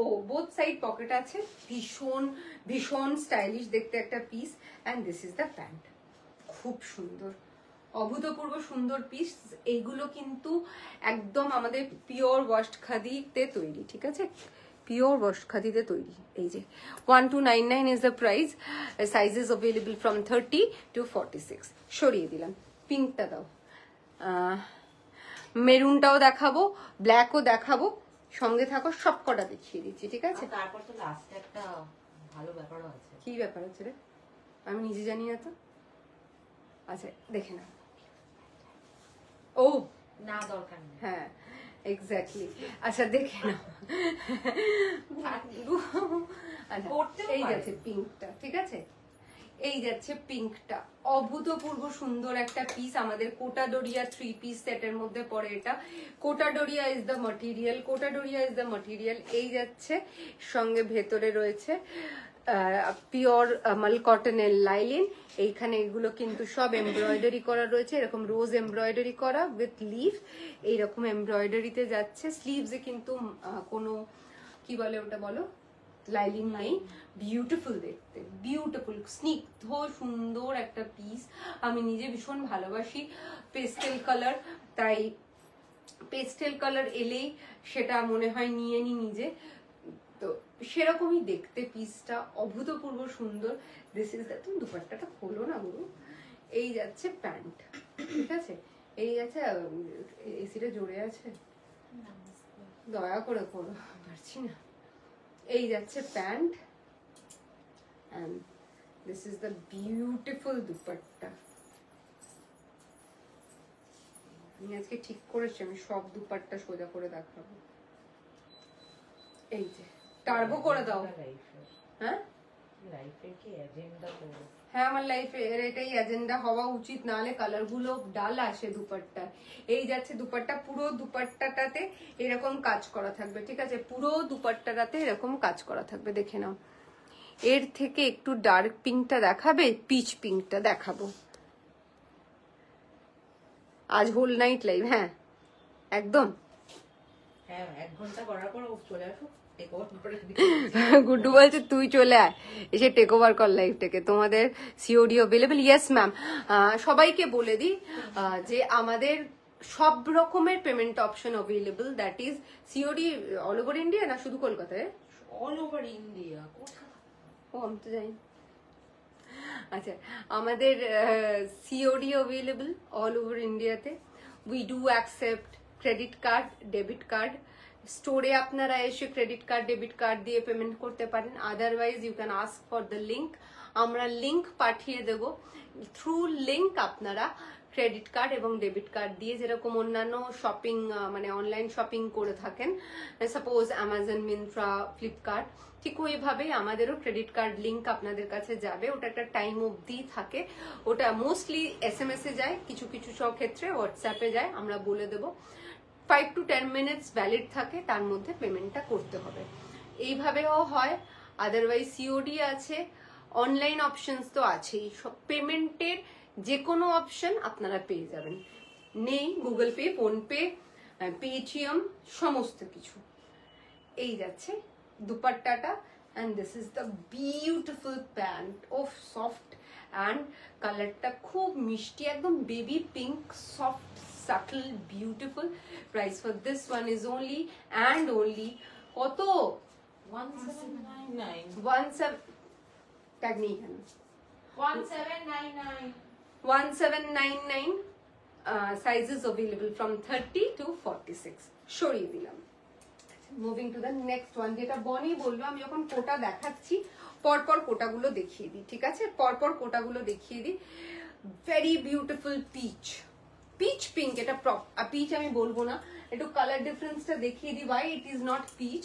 ও বোথ সাইড পকেট আছে, ভীষণ ভীষণ স্টাইলিশ দেখতে একটা piece. And this is the pant, খুব সুন্দর, অভূতপূর্ব সুন্দর পিস। এইগুলো কিন্তু একদম আমাদের পিওর ওয়াশড খাদিতে তৈরি, ঠিক আছে, পিওর ওয়াশড খাদিতে তৈরি। এই যে 1299 is the price, sizes available from 30 to 46। সরিয়ে দিলাম, পিঙ্কটা দাও, মেরুনটাও দেখাবো, ব্ল্যাকও দেখাবো, সঙ্গে থাকো, সব কটা দেখিয়ে দিচ্ছি, ঠিক আছে। তারপর তো লাস্টে একটা ভালো ব্যাপারও আছে। কি ব্যাপার আছে রে, আমি নিজে জানি না তো। আচ্ছা দেখে না, ও না দরকার নেই, হ্যাঁ এক্স্যাক্টলি। আচ্ছা দেখে নাও, এই যাচ্ছে পিঙ্কটা, ঠিক আছে, এই যাচ্ছে পিঙ্কটা, অভূতপূর্ব সুন্দর একটা পিস। আমাদের কোটাডোরিয়া 3 পিস সেটের মধ্যে পড়ে এটা। Kota Doria is the material, Kota Doria is the material. এই যাচ্ছে, সঙ্গে ভেতরে রয়েছে পিওর মাল কটনের লাইলিন। এইখানে এগুলো কিন্তু সব এমব্রয়ডারি করা রয়েছে, এরকম রোজ এমব্রয়ডারি করা উইথ লিফ, এইরকম এমব্রয়ডারিতে যাচ্ছে। স্লিভসে কিন্তু কোনো কি বলে ওটা বলো, লাইলিন নেই। বিউটিফুল দেখতে, বিউটিফুল, স্নিগ্ধ সুন্দর একটা পিস। আমি নিজে ভীষণ ভালোবাসি পেস্টেল কালার, তাই পেস্টেল কালার এলেই সেটা মনে হয় নিয়ে নি নিজে, তো সেরকমই দেখতে পিসটা, অভূতপূর্ব সুন্দর। দিস ইজ দ্য, তুমি দুপাট্টাটা খোলো না গুরু। এই যাচ্ছে প্যান্ট, ঠিক আছে, এই যাচ্ছে, এসিটা জোরে আছে, দয়া করে করো, পারছি না। এই যাচ্ছে pant, and this is the beautiful dupatta. আমি আজকে ঠিক করেছি, আমি সব দুপাট্টা সোজা করে দেখাবো। এই যে টার্বো করে দাও, হ্যাঁ লাইফের কি এজেন্ডা করব? হ্যাঁ আমার লাইফের এটাই এজেন্ডা হওয়া উচিত, নাহলে কালার গুলো ডাল আসে দুপাট্টা। এই যাচ্ছে দুপাট্টা, পুরো দুপাট্টাটাতে এরকম কাজ করা থাকবে, ঠিক আছে, পুরো দুপাট্টাটাতে এরকম কাজ করা থাকবে, দেখে নাও। এর থেকে একটু ডার্ক পিঙ্কটা দেখাবে, পিচ পিঙ্কটা দেখাবো। আজ হোল নাইট লাইভ, হ্যাঁ একদম। হ্যাঁ 1 ঘন্টা করার পর ও চলে আসো, টেক ওভার করে গুড্ডু বলছে তুই চলে আয়, এসে টেক ওভার কর লাইফটাকে। তোমাদের সিওডি অ্যাভেলেবল, ইয়েস ম্যাম। সবাইকে বলে দিই যে আমাদের সব রকমের payment option available, that is COD all over India, না শুধু কলকাতায়? All over India. ও আমি তো জানি। আচ্ছা আমাদের সিওডি অ্যাভেলেবল অল ওভার ইন্ডিয়াতে। We do accept credit card, debit card. স্টোরে আপনারা এসে ক্রেডিট কার্ড, ডেবিট কার্ড দিয়ে পেমেন্ট করতে পারেন, otherwise you can ask for the link, আমরা লিঙ্ক পাঠিয়ে দেব। থ্রু লিঙ্ক আপনারা ক্রেডিট কার্ড এবং ডেবিট কার্ড দিয়ে যেরকম অন্যান্য শপিং মানে অনলাইন শপিং করে থাকেন, সাপোজ অ্যামাজন, মিন্ত্রা, ফ্লিপকার্ট, ঠিক ওইভাবেই আমাদেরও ক্রেডিট কার্ড লিঙ্ক আপনাদের কাছে যাবে। ওটা একটা টাইম অবধি থাকে, ওটা মোস্টলি SMS এ যায়, কিছু কিছু সব ক্ষেত্রে হোয়াটসঅ্যাপে যায়, আমরা বলে দেবো। 5 to 10 মিনিটস ভ্যালিড থাকে, তার মধ্যে পেমেন্টটা করতে হবে। এইভাবেও হয়, আদারওয়াইজ সিওডি আছে, অনলাইন অপশনস তো আছেই। সব পেমেন্টের যে কোনো অপশন আপনারা পেয়ে যাবেন। নেই গুগল পে, ফোনপে, পেটিএম, সমস্ত কিছু। এই যাচ্ছে দুপাট্টাটা, and this is the beautiful pant of soft and কালারটা খুব মিষ্টি, একদম baby pink, soft, subtle, beautiful. Price for this one is only and only কত? 1799 ট্যাগ নেই এখানে, 1799 সাইজেস অ্যাভেলেবল ফ্রম 30 to 46 সরিয়ে দিলাম। Moving to the next one, যেটা বনি বললো আমি যখন কোটা দেখাচ্ছি পরপর কোটাগুলো দেখিয়ে দিই, ঠিক আছে? পরপর কোটাগুলো দেখিয়ে দিই। Very beautiful peach, peach pink, এটা পিচ আমি বলবো না, একটু কালার ডিফারেন্সটা দেখিয়ে দিই। Why it is not peach?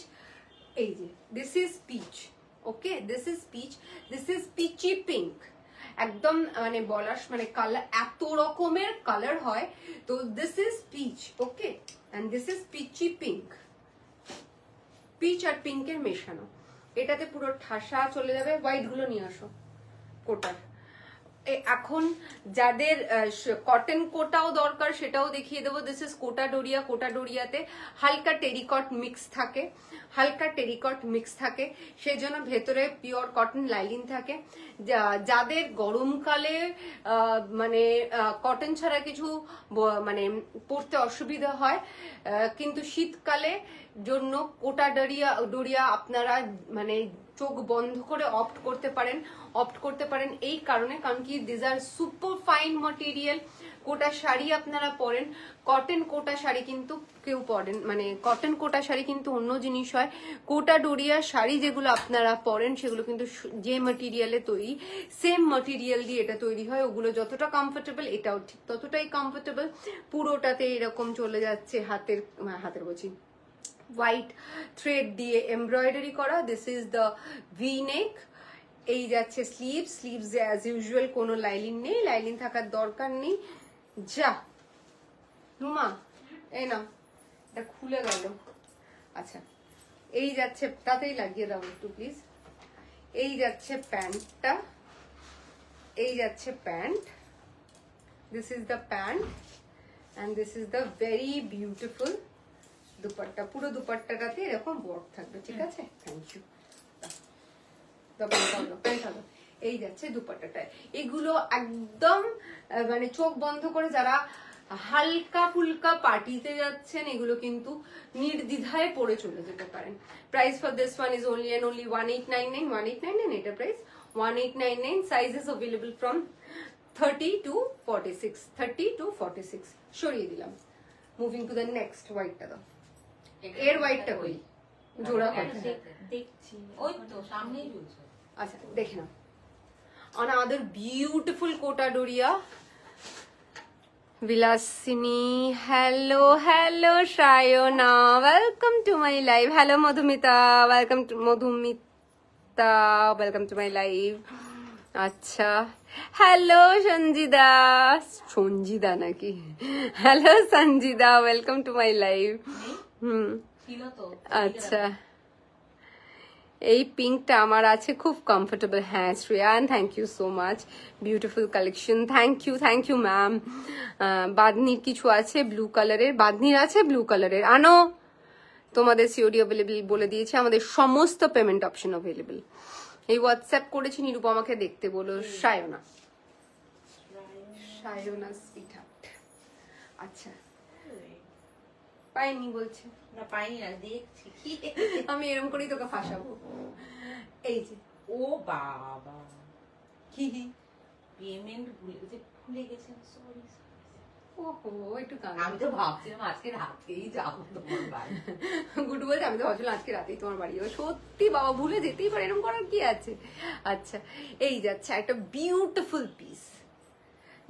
এই যে this is peach, okay, this is peach, this is peachy pink, একদম মানে বলার মানে কালার, এত রকমের কালার হয়, তো this is peach, okay, and this is peachy pink, peach আর পিঙ্কের মেশানো। এটাতে পুরো ঠাসা চলে যাবে। হোয়াইট গুলো নিয়ে আসো কোটার। এখন যাদের কটন কোটাও দরকার সেটাও দেখিয়ে দেবো। This is Kota Doria. কোটা ডোরিয়াতে হালকা টেরিকট মিক্স থাকে, হালকা টেরিকট মিক্স থাকে, সেই জন্য ভেতরে পিওর কটন লাইলিন থাকে। যাদের গরমকালে মানে কটন ছাড়া কিছু মানে পরতে অসুবিধা হয়, কিন্তু শীতকালে জন্য কোটা ডোরিয়া আপনারা মানে চোখ বন্ধ করে অপ্ট করতে পারেন এই কারণে, কারণ কি this are super fine material. Kota sari আপনারা পরেন, কটন কোটা শাড়ি কিন্তু কেউ পরেন, মানে কটন কোটা শাড়ি কিন্তু অন্য জিনিস হয়। কোটা ডোরিয়া শাড়ি যেগুলো আপনারা পরেন সেগুলো কিন্তু যে ম্যাটেরিয়ালে তৈরি, সেম ম্যাটেরিয়াল দিয়ে এটা তৈরি হয়। ওগুলো যতটা কমফোর্টেবল এটাও ঠিক ততটাই কমফোর্টেবল। পুরোটাতে এরকম চলে যাচ্ছে হাতের বলছি হোয়াইট থ্রেড দিয়ে এমব্রয়ডারি করা। দিস ইজ দ্য ভি নেক। এই যাচ্ছে স্লিভস অ্যাজ ইউজুয়াল, কোনো লাইলিন নেই, লাইলিন থাকার দরকার নেই। যা রুমা এই না, এটা খুলে গেল। আচ্ছা, এই যাচ্ছে, তাতেই লাগিয়ে দাও একটু প্লিজ। এই যাচ্ছে প্যান্টটা, এই যাচ্ছে pant, this is the pant and this is the very beautiful dupatta. পুরো দুপাট্টাটাতে এরকম ওয়ার্ক থাকবে, ঠিক আছে? Thank you. এই যাচ্ছে দুপাট্টাটায়। এগুলো একদম মানে চোখ বন্ধ করে যারা হালকা ফুলকা পার্টিতে যাচ্ছেন এগুলো কিন্তু নির্দ্বিধায় পরে চলে যেতে পারেন। Price for this one is only and only 1899 এটা price 1899। Sizes available from 30 to 46 সরিয়ে দিলাম। Moving to the next. হোয়াইটটা দাও, এর হোয়াইটটা কই? জোড়া কথা দেখছি, ওই তো সামনেই ঝুলছে। আচ্ছা দেখে নাও। Another beautiful Kota Doria Bilasini. Hello Shrayna, welcome to my live. Hello Madhumita, welcome to my live. আচ্ছা, হ্যালো সঞ্জিদা নাকি? Hello Sanjida, welcome to my live. আচ্ছা, এই পিঙ্কটা আমার আছে, খুব কমফোর্টেবল। হ্যাঁ Shreyan, thank you so much, beautiful collection. Thank you ma'am. বাঁধনির কিছু আছে ব্লু কালারের, বাঁধনির আছে ব্লু কালারের। আনো, তোমাদের সিওডি অ্যাভেলেবল বলে দিয়েছি, আমাদের সমস্ত পেমেন্ট অপশন অ্যাভেলেবল। এই হোয়াটসঅ্যাপ করেছি নিরূপা, আমাকে দেখতে বলো। সায়না সুইটহার্ট। আচ্ছা, পাইনি বলছে না, পাইনি না, দেখছি। আমি এরকম করেই তোকে ফাঁসাবো। এই যে, ও বাবা, কি পেমেন্ট ভুলে গেছেন, সরি। ওহো, একটু আমি তো ভাবছিলাম আজকে রাতেই যাবো তোমার বাড়ি। গুডু বলছে আমি তো ভাবছিলাম আজকে রাতেই তোমার বাড়ি যাবো। সত্যি বাবা, ভুলে যেতেই পারে, এরকম করার কি আছে? আচ্ছা, এই যাচ্ছে একটা বিউটিফুল পিস,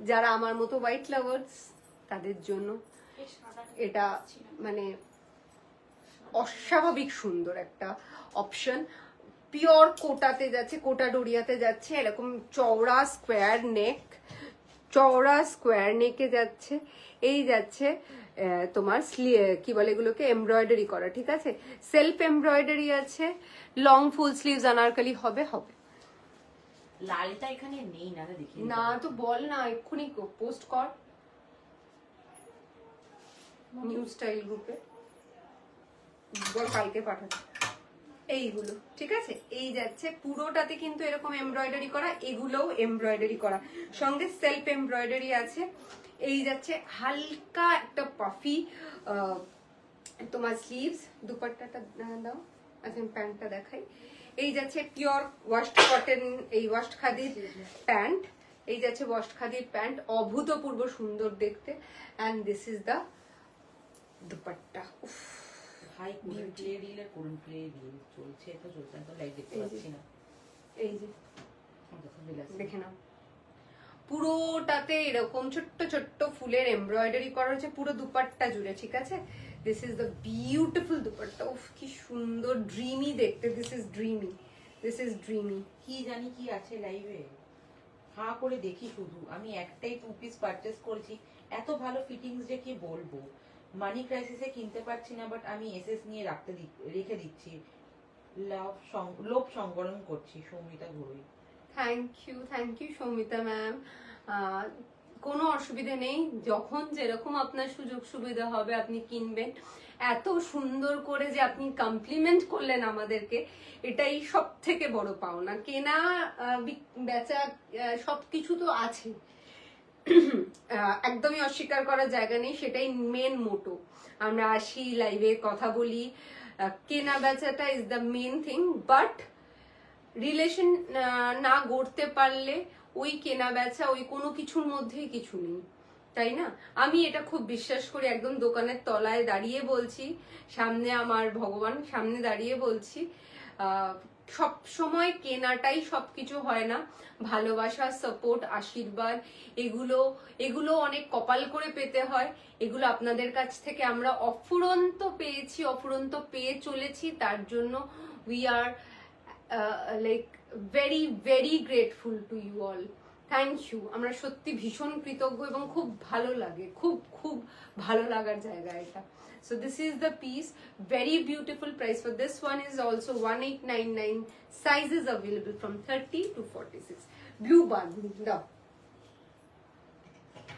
যারা আমার মতো হোয়াইট লাভার্স তাদের জন্য এটা মানে অস্বাভাবিক সুন্দর একটা অপশন। পিওর কোটাতে যাচ্ছে, কোটা ডোরিয়াতে যাচ্ছে, এরকম চওড়া স্কোয়ার নেক, চওড়া স্কোয়ার নেকে যাচ্ছে। এই যাচ্ছে তোমার কি বলে এগুলোকে, এমব্রয়ডারি করা, ঠিক আছে, সেলফ এমব্রয়ডারি আছে। লং ফুল স্লিভস আনারকলি হবে। লালটা এখানে নেই না, দেখি না তো বল না, এক্ষুনি পোস্ট কর নিউ স্টাইল গ্রুপে, বল কালকে পাঠাতে। এইগুলো ঠিক আছে, এই যাচ্ছে পুরোটাতে কিন্তু এরকম এমব্রয়ডারি করা, এগুলোও এমব্রয়ডারি করা, সঙ্গে সেলফ এমব্রয়ডারি আছে। এই যাচ্ছে হালকা একটা পাফি তোমার স্লিভস। দুপাট্টাটা দাও, আচ্ছা প্যান্টটা দেখাই। এই যাচ্ছে পিওর ওয়াশড কটন, এই ওয়াশড খাদির প্যান্ট, এই যাচ্ছে ওয়াশড খাদির প্যান্ট, অভূতপূর্ব সুন্দর দেখতে। And this is the dupatta. উফ হাই প্লে রিলে করুন, প্লে রিল চলছে তো চলছে, তো লাইক দেখতে পাচ্ছি না। এই যে দেখে নাও, পুরোটাতে এরকম ছোট্ট ছোট্ট ফুলের এমব্রয়ডারি করা হয়েছে পুরো দুপাট্টা জুড়ে, ঠিক আছে। This is the beautiful dupatta. উফ কি সুন্দর, ড্রিমি দেখতে, this is dreamy, this is dreamy. কি জানি কি আছে লাইভে, হা করে দেখি শুধু। আমি একটাই 2 পিস পারচেজ করেছি, এত ভালো ফিটিংস যে কি বলবো। মানি ক্রাইসিসে কিনতে পারছি না, বাট আমি এসএস নিয়ে রেখে দিচ্ছি। লোভ সংবরণ করছি। Soumita Ghurui, thank you Soumita ma'am. কোনো অসুবিধা নেই, যখন যেরকম আপনার সুযোগ সুবিধা হবে আপনি কিনবেন। এত সুন্দর করে যে আপনি কমপ্লিমেন্ট করলেন আমাদেরকে, এটাই সব থেকে বড় পাওনা। কেনা বেচা সবকিছু তো আছে, একদমই অস্বীকার করার জায়গা নেই, সেটাই মেন মোটো। আমরা আসি লাইভে কথা বলি, কেনা বেচাটা is the main thing, but relation না গড়তে পারলে ওই কেনা বেচা ওই কোনো কিছুর মধ্যেই কিছু নেই, তাই না? আমি এটা খুব বিশ্বাস করি, একদম দোকানের তলায় দাঁড়িয়ে বলছি, সামনে আমার ভগবান, সামনে দাঁড়িয়ে বলছি, সব সময় কেনাটাই সবকিছু হয় না। ভালোবাসা, সাপোর্ট, আশীর্বাদ, এগুলো অনেক কপাল করে পেতে হয়। এগুলো আপনাদের কাছ থেকে আমরা অফুরন্ত পেয়েছি, অফুরন্ত পেয়ে চলেছি। তার জন্য we are like very very grateful to you all. Thank you. আমরা সত্যি ভীষণ কৃতজ্ঞ এবং খুব ভালো লাগে, খুব খুব ভালো লাগার জায়গা এটা। So this is the piece, very beautiful price for this one is also 1899. Sizes available from 30 to 46. Blue band দাও।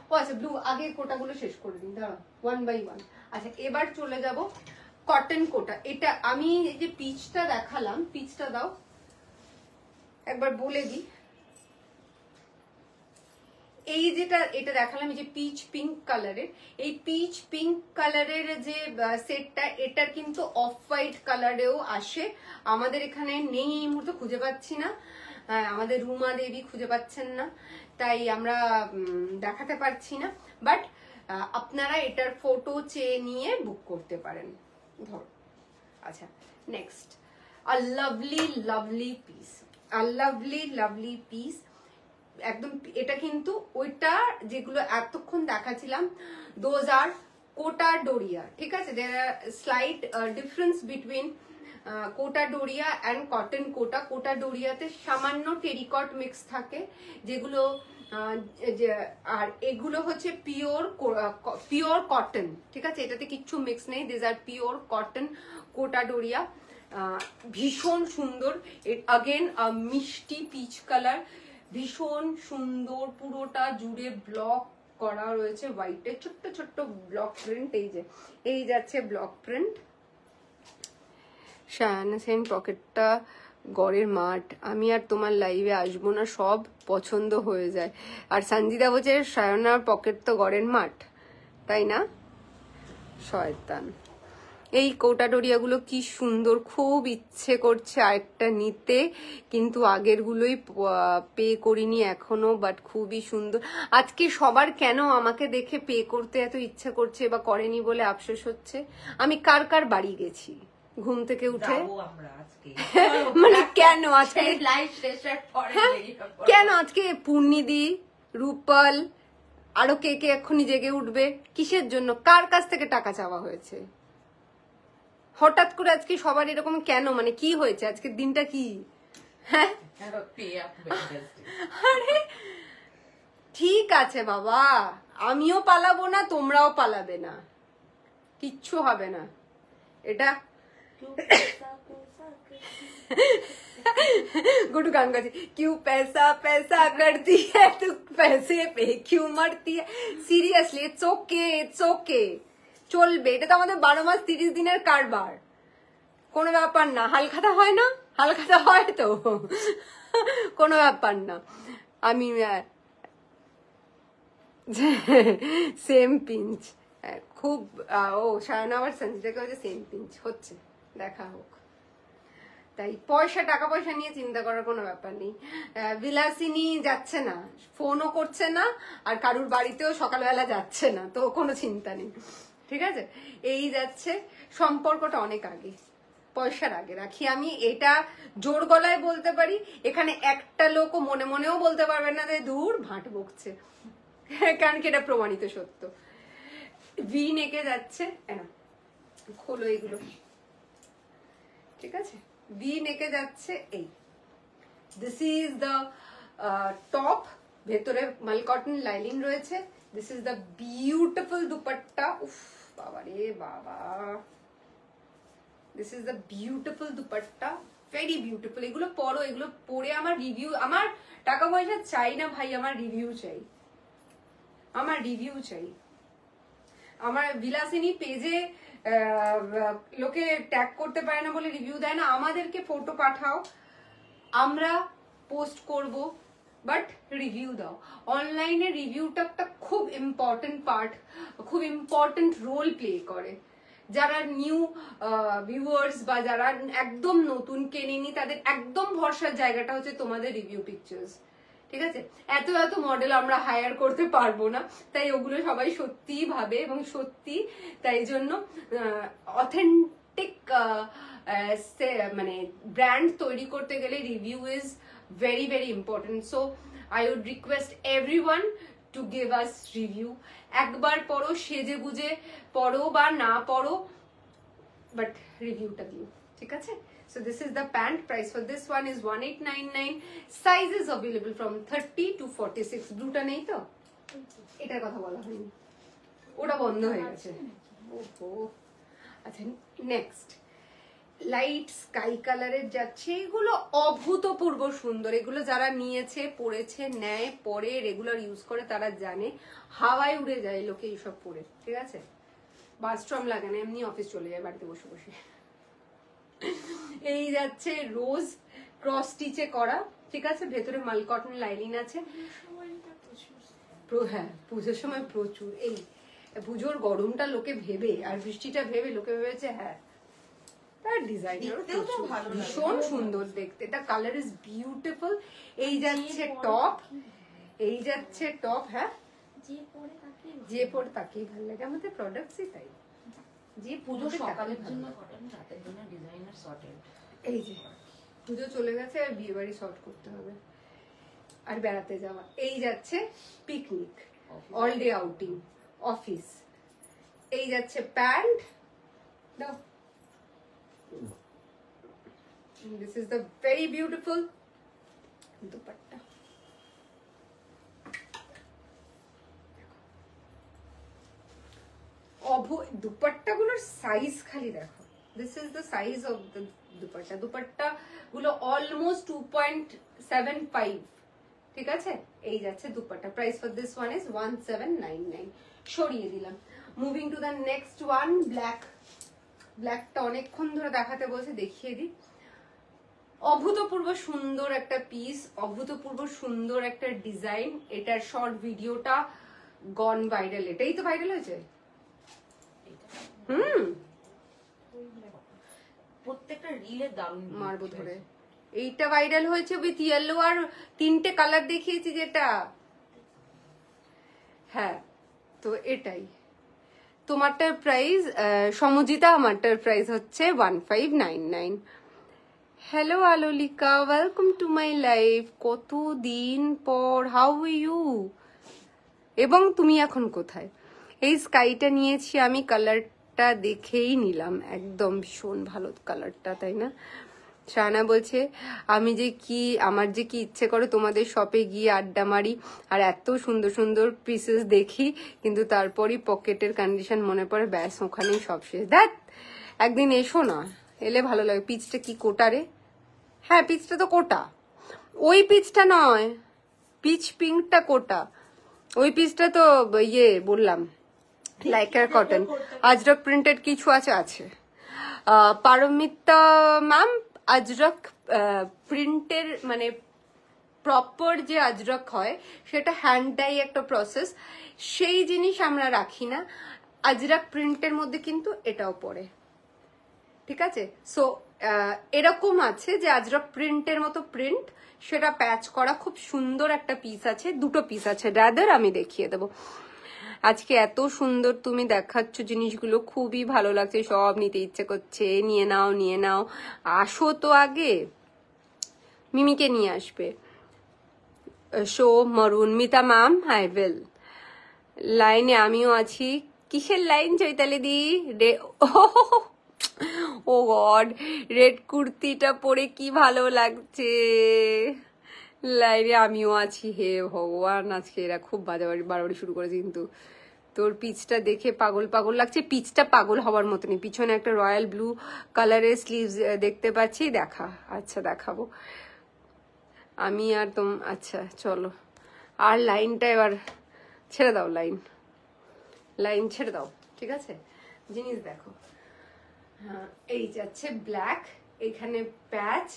ও আচ্ছা, ব্লু আগে কোটাগুলো শেষ করে দিন, দাঁড়াও, 1 by 1। আচ্ছা এবার চলে যাব কটন কোটা। এটা আমি এই যে পিচটা দেখালাম, পিচটা দাও একবার বলে দিই। এই যেটা এটা দেখালাম, এই যে পিচ পিঙ্ক কালারের, এই পিচ পিঙ্ক কালারের যে সেটটা, এটা কিন্তু অফ হোয়াইট কালারেও আসে। আমাদের এখানে নেই এই মুহূর্তে, খুঁজে পাচ্ছি না, আমাদের রুমা দেবী খুঁজে পাচ্ছেন না, তাই আমরা দেখাতে পারছি না। বাট আপনারা এটার ফটো চেয়ে নিয়ে বুক করতে পারেন। ধরো, আচ্ছা next, a lovely lovely piece, a lovely lovely piece. একদম এটা কিন্তু ওইটা যেগুলো এতক্ষণ দেখাচ্ছিলাম, দোজ আর কোটা ডোরিয়া, ঠিক আছে। There are slight difference between Kota Doria and cotton Kota. Kota ডোরিয়াতে সামান্য টেরিকট মিক্স থাকে, যেগুলো আর এগুলো হচ্ছে পিওর কটন, ঠিক আছে, এটাতে কিচ্ছু মিক্স নেই। This are pure cotton Kota Doria, ভীষণ সুন্দর। अगेन মিষ্টি পিচ কালার, ভীষণ সুন্দর, পুরোটা জুড়ে ব্লক করা রয়েছে হোয়াইটে, ছোট্ট ছোট্ট ব্লক প্রিন্ট। এই যাচ্ছে ব্লক প্রিন্ট। শায়ানা সেন পকেটটা গড়ের মাঠ, আমি আর তোমার লাইভে আসবো না, সব পছন্দ হয়ে যায়। আর সঞ্জিদা বলছে শায়ানার পকেট তো গড়ের মাঠ, তাই না? শয়তান। এই কোটা ডোরিয়াগুলো কি সুন্দর, খুব ইচ্ছে করছে আরেকটা নিতে, কিন্তু আগের গুলোই পে করিনি এখনো, বাট খুবই সুন্দর। আজকে সবার কেন আমাকে দেখে পে করতে এত ইচ্ছে করছে বা করেনি বলে আফসোস হচ্ছে। আমি কার কার বাড়ি গেছি ঘুম থেকে উঠে, মানে কেন আজকে কেন আজকে পূর্ণিদি, রূপাল, আরো কে কে এক্ষুনি জেগে উঠবে? কিসের জন্য? কার কাছ থেকে টাকা চাওয়া হয়েছে? হঠাৎ করে আজকে সবার এরকম কেন? মানে কি হয়েছে? আজকের দিনটা কি? হ্যাঁ, আরে ঠিক আছে বাবা, আমিও পালাবো না, তোমরাও পালাবে না, কিচ্ছু হবে না। এটা गुडू गान गाती क्यों पैसा पैसा करती है तू पैसे पे क्यों मरती है। সিরিয়াসলি ইটস ওকে চলবে, এটা তো আমাদের 12 মাস 30 দিনের কারবার, কোনো ব্যাপার না। হালখাতা হয় না? হালখাতা হয় তো, কোনো ব্যাপার না। আমি সেম পিঞ্চ খুব ও সায়না আবার সঞ্জিতাকে হচ্ছে সেম পিঞ্চ হচ্ছে, দেখা হোক। তাই টাকা পয়সা নিয়ে চিন্তা করার কোনো ব্যাপার নেই। বিলাসিনী যাচ্ছে না, ফোনও করছে না, আর কারুর বাড়িতেও সকালবেলা যাচ্ছে না, তো কোনো চিন্তা নেই, ঠিক আছে। এই যাচ্ছে, সম্পর্কটা অনেক আগে, পয়সার আগে রাখি আমি, এটা জোর গলায় বলতে পারি। এখানে একটা লোকও মনে মনেও বলতে পারবে না যে দূর ভাট বকছে, কারণ কি এটা প্রমাণিত সত্য। ভি নেকে যাচ্ছে, খোলো এগুলো, ঠিক আছে। ভি নেকে যাচ্ছে এই, দিস ইজ দ্য টপ, ভেতরে মাল কটন লাইনিং রয়েছে। This is the beautiful dupatta, উফ বাবা রে বাবা, this is the beautiful dupatta, very beautiful. এগুলো পরো, এগুলো পরে আমার রিভিউ, আমার টাকা পয়সা চাই না ভাই, আমার রিভিউ চাই, আমার রিভিউ চাই। আমার বিলাসিনী পেজে লোকে ট্যাগ করতে পারে না বলে রিভিউ দেয় না, আমাদেরকে ফটো পাঠাও, আমরা পোস্ট করব, বাট রিভিউ দাও। অনলাইনে রিভিউটা একটা খুব ইম্পর্টেন্ট পার্ট, খুব ইম্পর্টেন্ট রোল প্লে করে। যারা নিউ ভিউয়ার্স বা যারা একদম নতুন কেনেনি, তাদের একদম ভরসার জায়গাটা হচ্ছে তোমাদের রিভিউ পিকচার্স, ঠিক আছে। এত এত মডেল আমরা হায়ার করতে পারবো না, তাই ওগুলো সবাই সত্যিই ভাবে এবং সত্যি, তাই জন্য অথেন্টিক মানে ব্র্যান্ড তৈরি করতে গেলে review is very very important. So I would request everyone to give us review. একবার পড়ো, সেজে গুজে পড়ো বা না পড়ো, বাট রিভিউটা দিও, ঠিক আছে। So this is the pant. Price for this one is 1899. Size is available from 30 to 46. ব্লুটা নেই তো, এটার কথা বলা হয়নি, ওটা বন্ধ হয়ে গেছে। ওহো, আচ্ছা নেক্সট লাইট স্কাই কালারের যাচ্ছে, এগুলো অভূতপূর্ব সুন্দর। এগুলো যারা নিয়েছে, পরেছে, নেয়, পরে রেগুলার ইউজ করে, তারা জানে হাওয়ায় উড়ে যায় লোকে এইসব পরে, ঠিক আছে। বাথরুম লাগে না, এমনি অফিস চলে যায় বাড়িতে বসে বসে। এই যাচ্ছে রোজ ক্রস স্টিচে করা, ঠিক আছে, ভেতরে মাল কটন লাইনিং আছে। হ্যাঁ, পুজোর সময় প্রচুর, এই পুজোর গরমটা লোকে ভেবে আর বৃষ্টিটা ভেবে লোকে ভেবেছে, হ্যাঁ তার ডিজাইন ভীষণ সুন্দর দেখতে, এটা কালার ইজ বিউটিফুল। এই যাচ্ছে টপ, এই যাচ্ছে টপ, হ্যাঁ যে পরে তাকেই ভালো লাগে, আমাদের প্রোডাক্টসই তাই, যে পুজো সকালের জন্য কটন, রাতের জন্য ডিজাইনার সর্টেড। এই যে পুজো চলে গেছে, আর বিয়ে বাড়ি শর্ট করতে হবে আর বেড়াতে যাওয়া। এই যাচ্ছে picnic, all day outing, office. এই যাচ্ছে প্যান্ট, দাও, this is the very beautiful dupatta. Dupatta গুলোর সাইজ খালি দেখো, this is the size of the dupatta. Dupatta গুলো অলমোস্ট 2.75, ঠিক আছে। এই যাচ্ছে dupatta. Price for this one is 1799। সরিয়ে দিলাম। Moving to the next one, black. ব্ল্যাকটা অনেকক্ষণ ধরে দেখাতে বলছে, দেখিয়ে দিই। অভূতপূর্ব সুন্দর একটা পিস, অভূতপূর্ব সুন্দর একটা ডিজাইন। এটার শর্ট ভিডিওটা গন ভাইরাল, এটাই তো ভাইরাল হয়েছে। প্রত্যেকটা রিলে দারুণ মারবো ধরে। এইটা ভাইরাল হয়েছে উইথ ইয়েলো আর 3টে কালার দেখিয়েছি যেটা, হ্যাঁ তো এটাই। তোমারটার প্রাইস সমজিতা, আমারটার প্রাইস হচ্ছে 1599। Hello Alolika, welcome to my life. কতদিন পর, হাউ আর ইউ? এবং তুমি এখন কোথায়? এই স্কাইটা নিয়েছি আমি, কালারটা দেখেই নিলাম, একদম ভীষণ ভালো কালারটা, তাই না? শাহানা বলছে আমার যে কি ইচ্ছে করে তোমাদের শপে গিয়ে আড্ডা মারি আর এত সুন্দর সুন্দর পিসেস দেখি, কিন্তু তারপরই পকেটের কন্ডিশন মনে পড়ে, ব্যাস ওখানেই সব শেষ। দেখ একদিন এসো না, এলে ভালো লাগে। পিচটা কি কোটা রে? হ্যাঁ পিচটা তো কোটা, ওই পিচটা নয়, পিচ পিঙ্কটা কোটা, ওই পিচটা তো ইয়ে বললাম লাইকার কটন, আজরক প্রিন্টেড কিছু আছে। পারমিতা ম্যাম, আজরক প্রিন্টের মানে প্রপার যে আজরক হয় সেটা হ্যান্ড ডাই একটা প্রসেস, সেই জিনিস আমরা রাখি না। আজরক প্রিন্টের মধ্যে কিন্তু এটাও পড়ে, ঠিক আছে? সো এরকম আছে যে আজরক প্রিন্টের মতো প্রিন্ট, সেটা প্যাচ করা, খুব সুন্দর একটা পিস আছে, দুটো পিস আছে রাদার, আমি দেখিয়ে দেবো। আজকে এত সুন্দর তুমি দেখাচ্ছ জিনিসগুলো, খুবই ভালো লাগছে, সব নিতে ইচ্ছে করছে। নিয়ে নাও নিয়ে নাও, আসো তো আগে, মিমিকে নিয়ে আসবে। Show maroon, Mita ma'am I will. লাইনে আমিও আছি। কিসের লাইন চৈতালি দি? ও গড, রেড কুর্তিটা পরে কি ভালো লাগছে। লাইনে আমিও আছি। হে ভগবান, আজকে এরা খুব বাড়াবাড়ি শুরু করেছে, কিন্তু তোর পিচটা দেখে পাগল পাগল লাগছে। পিচটা পাগল হওয়ার মতনই, পিছনে একটা রয়্যাল ব্লু কালারের স্লিভস দেখতে পাচ্ছি, দেখা। আচ্ছা দেখাবো আমি আর আচ্ছা চলো, আর লাইনটা এবার ছেড়ে দাও, লাইন ছেড়ে দাও, ঠিক আছে? জিনিস দেখো, হ্যাঁ এই যাচ্ছে ব্ল্যাক, এখানে প্যাচ,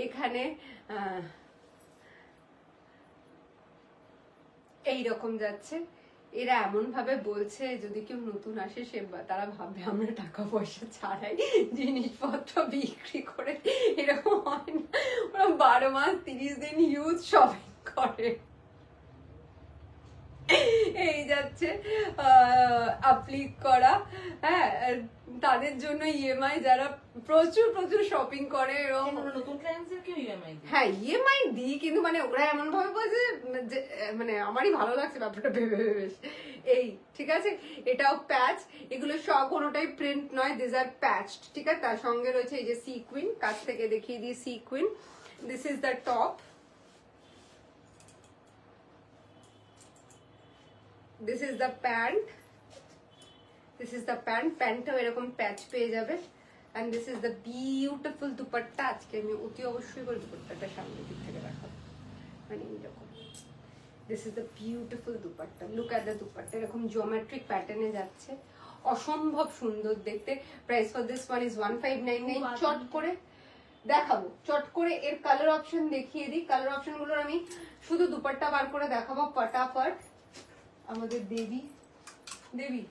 এখানে এইরকম যাচ্ছে। এরা এমন ভাবে বলছে যদি কেউ নতুন আসে তারা ভাববে আমরা টাকা পয়সা ছাড়াই জিনিসপত্র বিক্রি করে। এরকম হয় না, ওরা 12 মাস 30 দিন ইউজ শপিং করে। এই যাচ্ছে আপ্লিক করা, হ্যাঁ তাদের জন্য ইএমআই, যারা প্রচুর প্রচুর শপিং করে এবং নতুন ক্লায়েন্টদের কেউ ইএমআই, হ্যাঁ ইএমআই দিই, কিন্তু মানে ওরা এমন ভাবে বলছে যে মানে আমারই ভালো লাগছে ব্যাপারটা ভেবে ভেবে। এই ঠিক আছে, এটাও প্যাচ, এগুলো সব কোনোটাই প্রিন্ট নয়, দিস আর প্যাচড, ঠিক আছে? তার সঙ্গে রয়েছে এই যে সিকুইন, কাছ থেকে দেখিয়ে দিই sequin. This is the top, this is the pant, this is the pant, প্যান্টটাও এরকম প্যাচ পেয়ে যাবে, and this is the beautiful dupatta. আজকে আমি অতি অবশ্যই করে দুপাট্টাটা সামনের দিক থেকে রাখাবো, মানে এইরকম। this is the beautiful dupatta, look at the dupatta, এরকম জিওমেট্রিক প্যাটার্নে যাচ্ছে, অসম্ভব সুন্দর দেখতে। Price for this one is 1599। চট করে দেখাবো, চট করে এর কালার অপশন দেখিয়ে দিই। কালার অপশন গুলোর আমি শুধু দুপাট্টা বার করে দেখাবো ফটাফট। আমাদের দেবী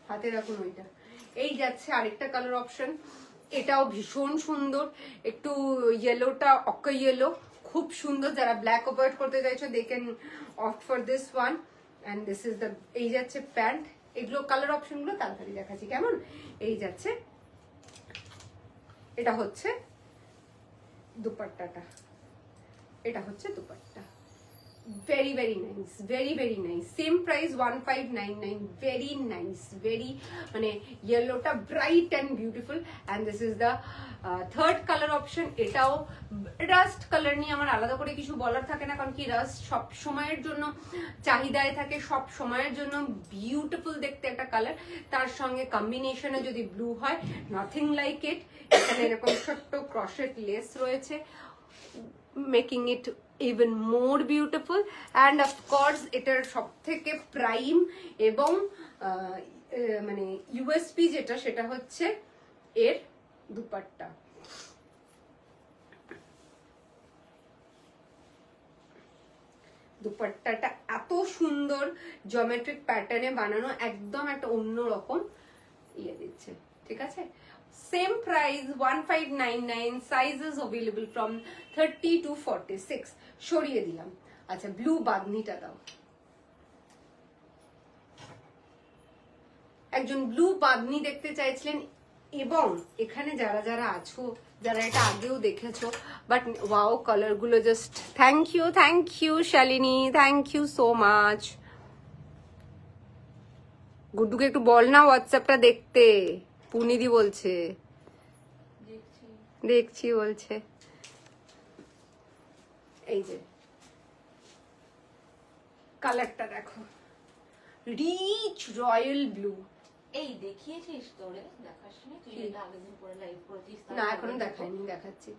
হাতে রাখুন ওইটা। এই যাচ্ছে আরেকটা কালার অপশন, এটাও ভীষণ সুন্দর, একটু ইয়েলোটা অক্কা ইয়েলো, খুব সুন্দর। যারা ব্ল্যাক অ্যাভয়েড করতে চাইছো they can opt for this one, and this is the, এই যাচ্ছে প্যান্ট। এগুলো কালার অপশন গুলো তাড়াতাড়ি দেখাচ্ছি কেমন। এই যাচ্ছে, এটা হচ্ছে দুপাট্টাটা, এটা হচ্ছে dupatta. very very nice, very very nice, same price 1599, very nice, very মানে yellowটা bright and beautiful, and this is the third color option। এটাও রাস্ট কালার নিয়ে আমার আলাদা করে কিছু বলার থাকে না, কারণ কি রাস্ট সব সময়ের জন্য চাহিদায় থাকে, সব সময়ের জন্য বিউটিফুল দেখতে একটা কালার। তার সঙ্গে কম্বিনেশনে যদি ব্লু হয়, নাথিং লাইক ইট। এখানে এরকম ছোট্ট ক্রশেট লেস রয়েছে, making it even more beautiful, and of course এটার সবথেকে প্রাইম এবং মানে ইউএসপি যেটা, সেটা হচ্ছে এর দুপাট্টা। দুপাট্টাটা এত সুন্দর জিওমেট্রিক প্যাটার্নে বানানো, একদম একটা অন্যরকম ইয়ে দিচ্ছে, ঠিক আছে? Same price 1599, sizes available from 30 to 46। সরিয়ে দিলাম। আচ্ছা ব্লু বাঁধনিটা দাও, একজন ব্লু বাঁধনি দেখতে চাইছিলেন, এবং এখানে যারা যারা আছো, যারা এটা আগেও দেখেছো, বাট ওয়াও কালার গুলো just thank you Shalini, thank you so much. গুড্ডুকে একটু বল না হোয়াটসঅ্যাপটা দেখতে, পুনিদি বলছে। দেখছি বলছে। এই যে কালারটা দেখো, রিচ রয়্যাল ব্লু। এই দেখিয়েছিস তোরে? দেখাসনি তুই? এটা আগের দিন পরে লাইভ করেছিস। না এখনো দেখাইনি, দেখাচ্ছি।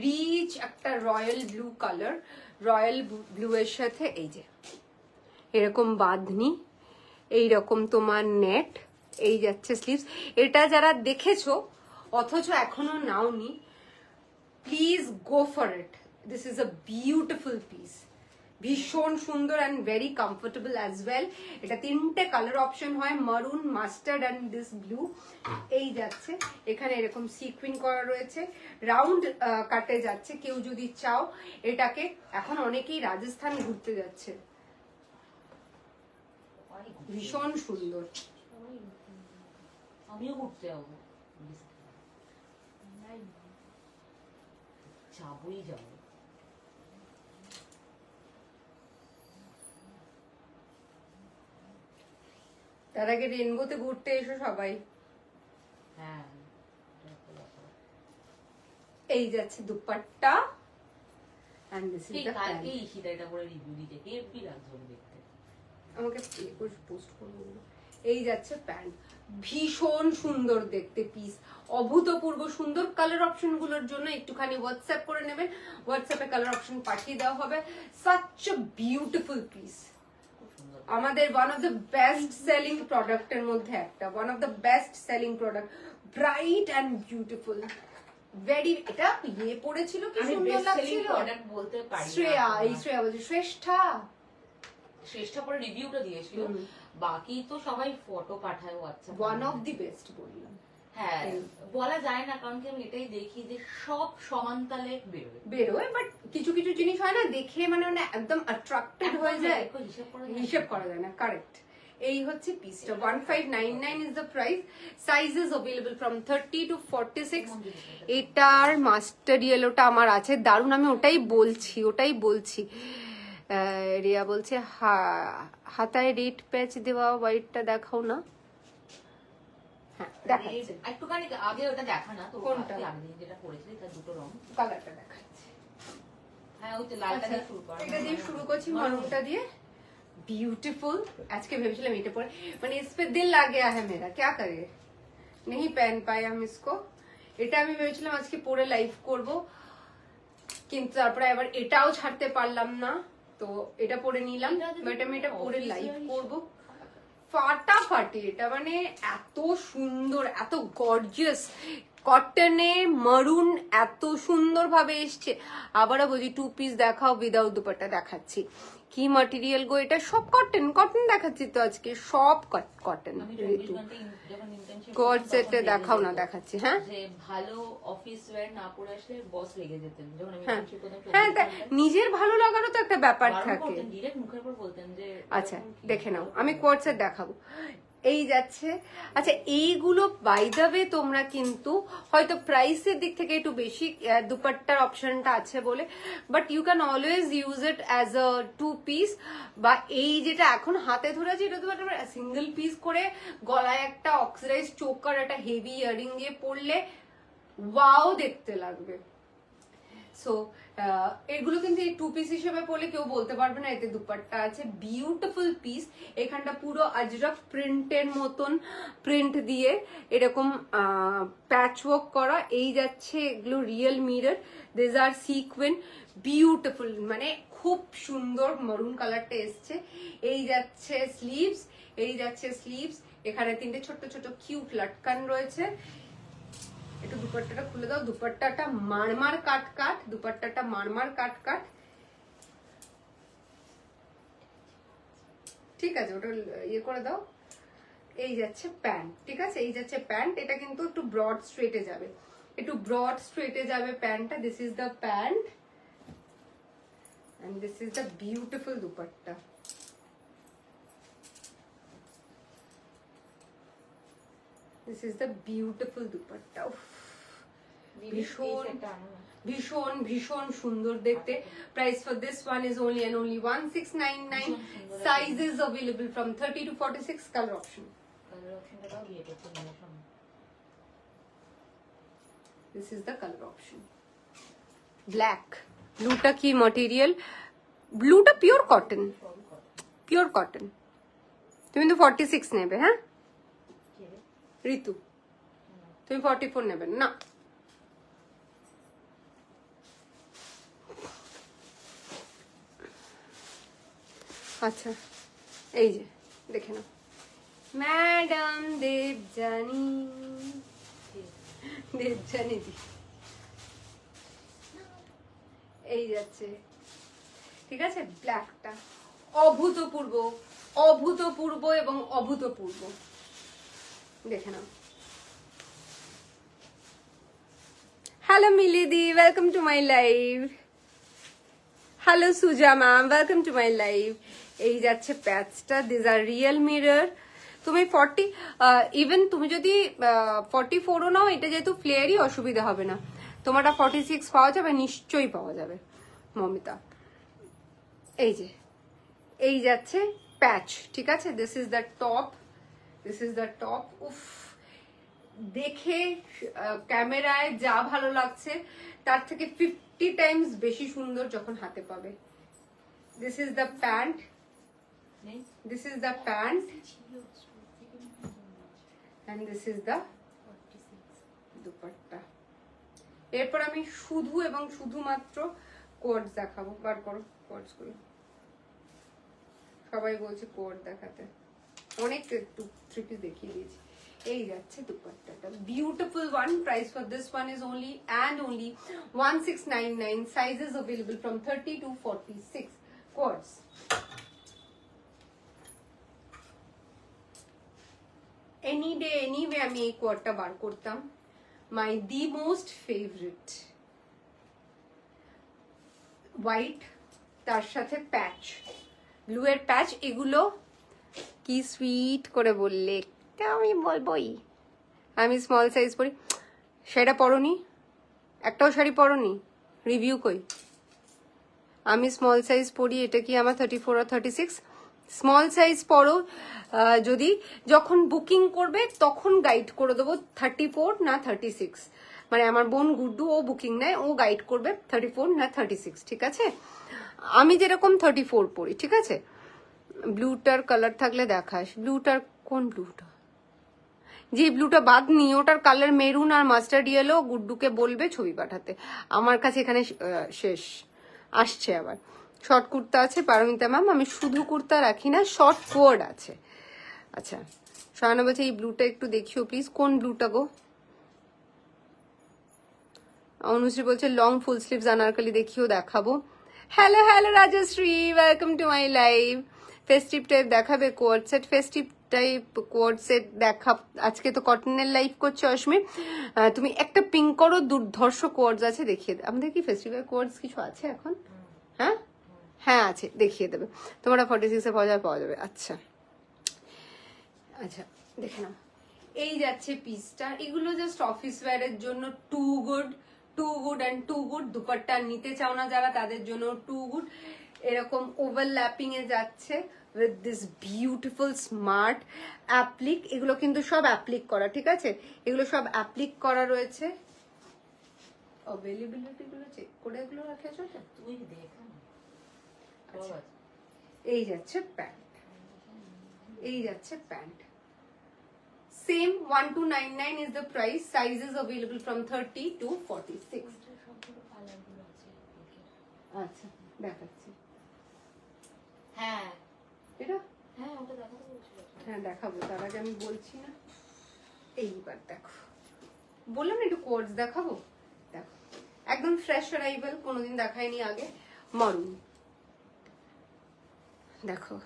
রিচ একটা royal blue colour, royal blue এর সাথে এই যে এরকম বাঁধনি, এইরকম তোমার নেট, এই যাচ্ছে স্লিভস। এটা যারা দেখেছো অথচ এখনো নাওনি, please go for it. This is a beautiful piece, ভীষণ সুন্দর and very comfortable as well. এটা 3টে কালার অপশন হয়, মারুন, মাস্টার্ড অ্যান্ড দিস ব্লু। এই যাচ্ছে, এখানে এরকম সিকুইন করা রয়েছে, রাউন্ড কাটে যাচ্ছে। কেউ যদি চাও এটাকে, এখন অনেকেই রাজস্থান ঘুরতে যাচ্ছে, ভীষণ সুন্দর। আমিও ঘুরতে যাবো, যাবোই যাবো। তার আগে রেনবোতে ঘুরতে এসো সবাই। হ্যাঁ, এই যাচ্ছে dupatta, and this is the pant. কালকে ঈশিতা এটা করে রিভিউ দিতে, হেভি লাগছে দেখতে। আমাকে পোস্ট করো। এই যাচ্ছে প্যান্ট, ভীষণ সুন্দর দেখতে পিস, অভূতপূর্ব সুন্দর। কালার অপশন গুলোর জন্য একটুখানি হোয়াটসঅ্যাপ করে নেবেন, হোয়াটসঅ্যাপে কালার অপশন পাঠিয়ে দেওয়া হবে। সাচ আ বিউটিফুল পিস, আমাদের one of the best selling প্রোডাক্টের মধ্যে একটা, one of the best selling product, bright and beautiful, very. এটা ইয়ে পড়েছিল কি সুন্দর লাগছিল, প্রোডাক্ট বলতে পারি। শ্রেয়া, এই শ্রেয়া বলছে শ্রেষ্ঠা পরে রিভিউটা দিয়েছিল, বাকি তো সবাই ফটো পাঠায় WhatsApp. One of the best বললাম। হ্যাঁ, বলা যায় না, কারণ কি আমি এটাই দেখি যে সব সমান তালে বেরোয়, বাট কিছু কিছু জিনিস হয় না দেখে মানে একদম অ্যাট্রাক্টেড হয়ে যায়, হিসেব করা যায় না। কারেক্ট। এই হচ্ছে পিসটা, 1599 is the price. Sizes available from 30 to 46। এটার মাস্টার ইয়েলোটা আমার আছে, দারুণ। আমি ওটাই বলছি। রিয়া বলছে হাতায় রেড প্যাচ দেওয়া হোয়াইটটা দেখাও না। হ্যাঁ দেখাচ্ছি, একটুখানি আগে ওটা দেখা না তো, কোনটা যেটা পরেছিলি তার দুটো রং, কালারটা দেখাচ্ছি। হ্যাঁ ওই তো লালটা দিয়ে শুরু করা, এটা দিয়ে শুরু করছি, মারুনটা দিয়ে। ब्यूटीफुल। আজকে ভেবেছিলাম এটা পরে, মানে इस पे दिल आ गया है मेरा, क्या करे, नहीं पहन पाए हम इसको। এটা আমি ভেবেছিলাম আজকে পরে লাইভ করব, কিন্তু তারপরে আবার এটাও ছাড়তে পারলাম না, তো এটা পরে নিলাম। বাট আমি এটা পরে লাইভ করব। ফাটাফাটি, এটা মানে এত সুন্দর, এত গর্জিয়াস, কটনে মারুন এত সুন্দর ভাবে এসছে। আবারও বলছি, 2 পিস দেখাও উইদাউট দুপাট্টা দেখাচ্ছি। কি ম্যাটেরিয়াল গো, এটা সব কটন, কটন দেখাচ্ছি তো আজকে, সব কটন। কোড সেটে দেখাও না, দেখাচ্ছি। হ্যাঁ, যে ভালো অফিস ওয়্যার না পরে আসলে বস লেগে যেতেন যখন আমি হ্যাঁ, নিজের ভালো লাগারও তো একটা ব্যাপার থাকে। ডিরেক্ট মুখের উপর বলতেন যে আচ্ছা দেখে নাও, আমি কোড সেট দেখাবো। এই যাচ্ছে। আচ্ছা, এইগুলো বাই দ্য ওয়ে তোমরা কিন্তু হয়তো প্রাইসের দিক থেকে একটু বেশি দুপাট্টার অপশনটা আছে বলে, but you can always use it as a 2 piece. বা এই যেটা এখন হাতে ধরেছে, এটা তো সিঙ্গেল পিস করে গলায় একটা অক্সিডাইজ চোকার একটা হেভি ইয়ারিং দিয়ে পরলে ওয়াও দেখতে লাগবে। সো এগুলো কিন্তু এই 2 পিস হিসেবে পড়লে কেউ বলতে পারবে না এতে দুপাট্টা আছে। বিউটিফুল পিস, এখানটা পুরো আজরক প্রিন্টের মতন প্রিন্ট দিয়ে এরকম প্যাচ ওয়ার্ক করা। এই যাচ্ছে এগুলো real mirror, this are sequent, beautiful, মানে খুব সুন্দর মারুন কালারটা এসছে। এই যাচ্ছে স্লিভস, এখানে 3টে ছোট্ট ছোট কিউট লাটকান রয়েছে। একটু দুপাট্টাটা খুলে দাও, দুপাট্টাটা মারমার কাট, দুপাট্টাটা মারমার কাট। ঠিক আছে, ওটা ইয়ে করে দাও। এই যাচ্ছে প্যান্ট, ঠিক আছে, এই যাচ্ছে প্যান্ট। এটা কিন্তু একটু ব্রড স্ট্রেটে যাবে, প্যান্টটা। This is the pant and this is the beautiful dupatta. This is the beautiful dupatta. ভীষণ সুন্দর দেখতে। Price for this one is only and only 1699. Sizes available from 30 to 46, color option. Colour অপশনটা দাও, বিয়ে করতে নিয়ে শোনো। This is the color option. Black. ব্লুটা কি ম্যাটেরিয়াল? ব্লুটা পিওর কটন, পিওর কটন। তুমি তো 46 নেবে, হ্যাঁ ঋতু? তুমি 44 নেবেন না? আচ্ছা, এই যে দেখে নাও, ম্যাডাম দেবজানি, দেবজানি দি এই যাচ্ছে, ঠিক আছে? ব্ল্যাকটা অভূতপূর্ব, অভূতপূর্ব এবং অভূতপূর্ব, দেখে নাও। হ্যালো মিলিদি, welcome to my live. Hello Suja ma'am, welcome to my live. এই যাচ্ছে প্যাচটা, দিস আর রিয়েল মিরর। তুমি 40 ইভেন তুমি যদি 44ও নাও, এটা যেহেতু ফ্লেয়ারই, অসুবিধা হবে না। তোমারটা 46 পাওয়া যাবে, নিশ্চয়ই পাওয়া যাবে মমিতা। এই যে এই যাচ্ছে প্যাচ, ঠিক আছে? This is the top, this is the top. উফ, দেখে ক্যামেরায় যা ভালো লাগছে তার থেকে 50 টাইমস বেশি সুন্দর যখন হাতে পাবে। This is the pant, this is the pant, and this is the dupatta. এরপর আমি শুধু এবং শুধুমাত্র কোডস দেখাবো। বার করো কোডস গুলো, সবাই বলছে কোড দেখাতে, অনেক একটু থ্রি পিস দেখিয়ে দিয়েছি। এই যাচ্ছে দুপাট্টাটা, beautiful one. Price for this one is only and only 1699. Sizes available from 30 to 46 codes. Any day anyway আমি এই কোয়ারটা বার করতাম। মাই দি মোস্ট ফেভারিট, হোয়াইট, তার সাথে প্যাচ, ব্লু এর প্যাচ। এগুলো কি সুইট করে বললে, তা আমি বলবোই। আমি স্মল সাইজ পরি, সেটা পরনি, একটাও শাড়ি পরনি, রিভিউ কই? আমি স্মল সাইজ পরি, এটা কি আমার 34 আর 36? স্মল সাইজ পরো, যদি যখন বুকিং করবে তখন গাইড করে দেবো 34 না 36। মানে আমার বোন গুড্ডু, ও বুকিং নেয়, ও গাইড করবে 34 না 36, ঠিক আছে? আমি যেরকম 34 পরি, ঠিক আছে? ব্লুটার কালার থাকলে দেখাস। ব্লুটার কোন ব্লুটা? যে ব্লুটা বাদ নি, ওটার কালার মেরুন আর মাস্টার্ড ইয়েলো। গুড্ডুকে বলবে ছবি পাঠাতে, আমার কাছে এখানে শেষ। আসছে আবার শর্ট কুর্তা আছে পারমিতা ম্যাম, আমি শুধু কুর্তা রাখি না, শর্ট কোড আছে। আচ্ছা, শাহানা বলছে এই ব্লুটা একটু দেখিও প্লিজ। কোন ব্লুটা গো? অনুশ্রী বলছে লং ফুল স্লিভস আনারকলি দেখিও, দেখাবো। Hello hello Rajashree, welcome to my live. Festive type দেখাবে coord set? Festive type coord set দেখা, আজকে তো কটনের লাইভ করছে অস্মিন। তুমি একটা পিঙ্ক করো, দুর্ধর্ষ কোয়ার্ডস আছে, দেখিয়ে দেবে। আমাদের কি ফেস্টিভ্যাল কোয়ার্ডস কিছু আছে এখন? হ্যাঁ হ্যাঁ আছে, দেখিয়ে দেবে। তোমরা 46-এ পাওয়া যাবে। আচ্ছা আচ্ছা, দেখে নাও। এই যাচ্ছে পিসটা, এগুলো জাস্ট অফিস ওয়্যারের জন্য too good, too good and too good. Dupatta নিতে চাও না যারা, তাদের জন্য টু গুড। এরকম ওভারল্যাপিং এ যাচ্ছে with this beautiful smart applique. এগুলো কিন্তু সব অ্যাপ্লিক করা, ঠিক আছে? এগুলো সব অ্যাপ্লিক করা রয়েছে। অ্যাভেলেবিলিটি গুলো চেক করে এগুলো রাখেছো তো? তুই দেখ। এই যাচ্ছে প্যান্ট, এই যাচ্ছে pant. Same 1299 is the price. Sizes available from 30 to 46. আচ্ছা দেখাচ্ছি। হ্যাঁ এটা হ্যাঁ ওটা দেখাতে বলছিল। হ্যাঁ দেখাবো, তার আগে আমি বলছি না। এইবার দেখো, বললাম না একটু কোডস দেখাবো। দেখো একদম ফ্রেশ অ্যারাইভাল, কোনোদিন দেখাইনি আগে। মারুন, দেখো,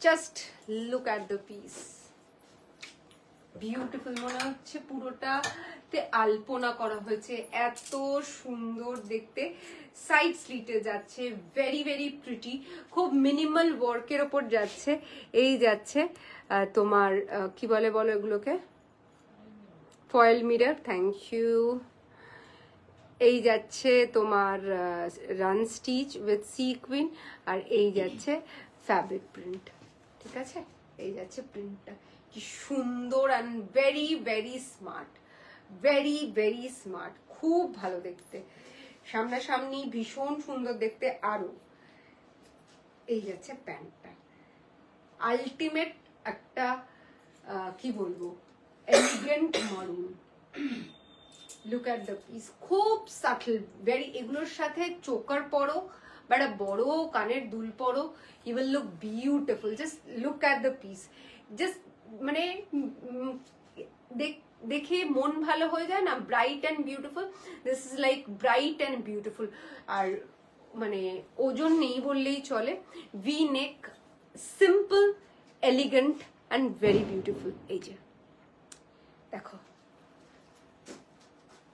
just look at the piece. Beautiful, মনে হচ্ছে পুরোটাতে আলপনা করা হয়েছে, এত সুন্দর দেখতে। সাইড স্লিটে যাচ্ছে, ভেরি ভেরি প্রিটি, খুব মিনিমাল ওয়ার্কের ওপর যাচ্ছে। এই যাচ্ছে তোমার কি বলে বলো এগুলোকে, ফয়েল মিরর, থ্যাংক ইউ। এই যাচ্ছে তোমার রান স্টিচ উইথ সিকুইন, আর এই যাচ্ছে ফ্যাব্রিক প্রিন্ট। ঠিক আছে, এই যাচ্ছে প্রিন্টটা, কি সুন্দর and very very smart, very very smart, খুব ভালো দেখতে, সামনাসামনি ভীষণ সুন্দর দেখতে আরো। এই যাচ্ছে প্যান্টটা, আলটিমেট একটা কি বলবো, এলিগেন্ট মারুন। লুক অ্যাট দ্য পিস, খুব সাটল, ভেরি, এগুলোর সাথে চোকার পরো বা একটা বড় কানের দুল পরো, you will look beautiful. Just look at the piece, just মানে দেখে মন ভালো হয়ে যায় না, bright and beautiful, this is like bright and beautiful. আর মানে ওজন নেই বললেই চলে, V neck, simple, elegant and very beautiful. এই যে দেখো,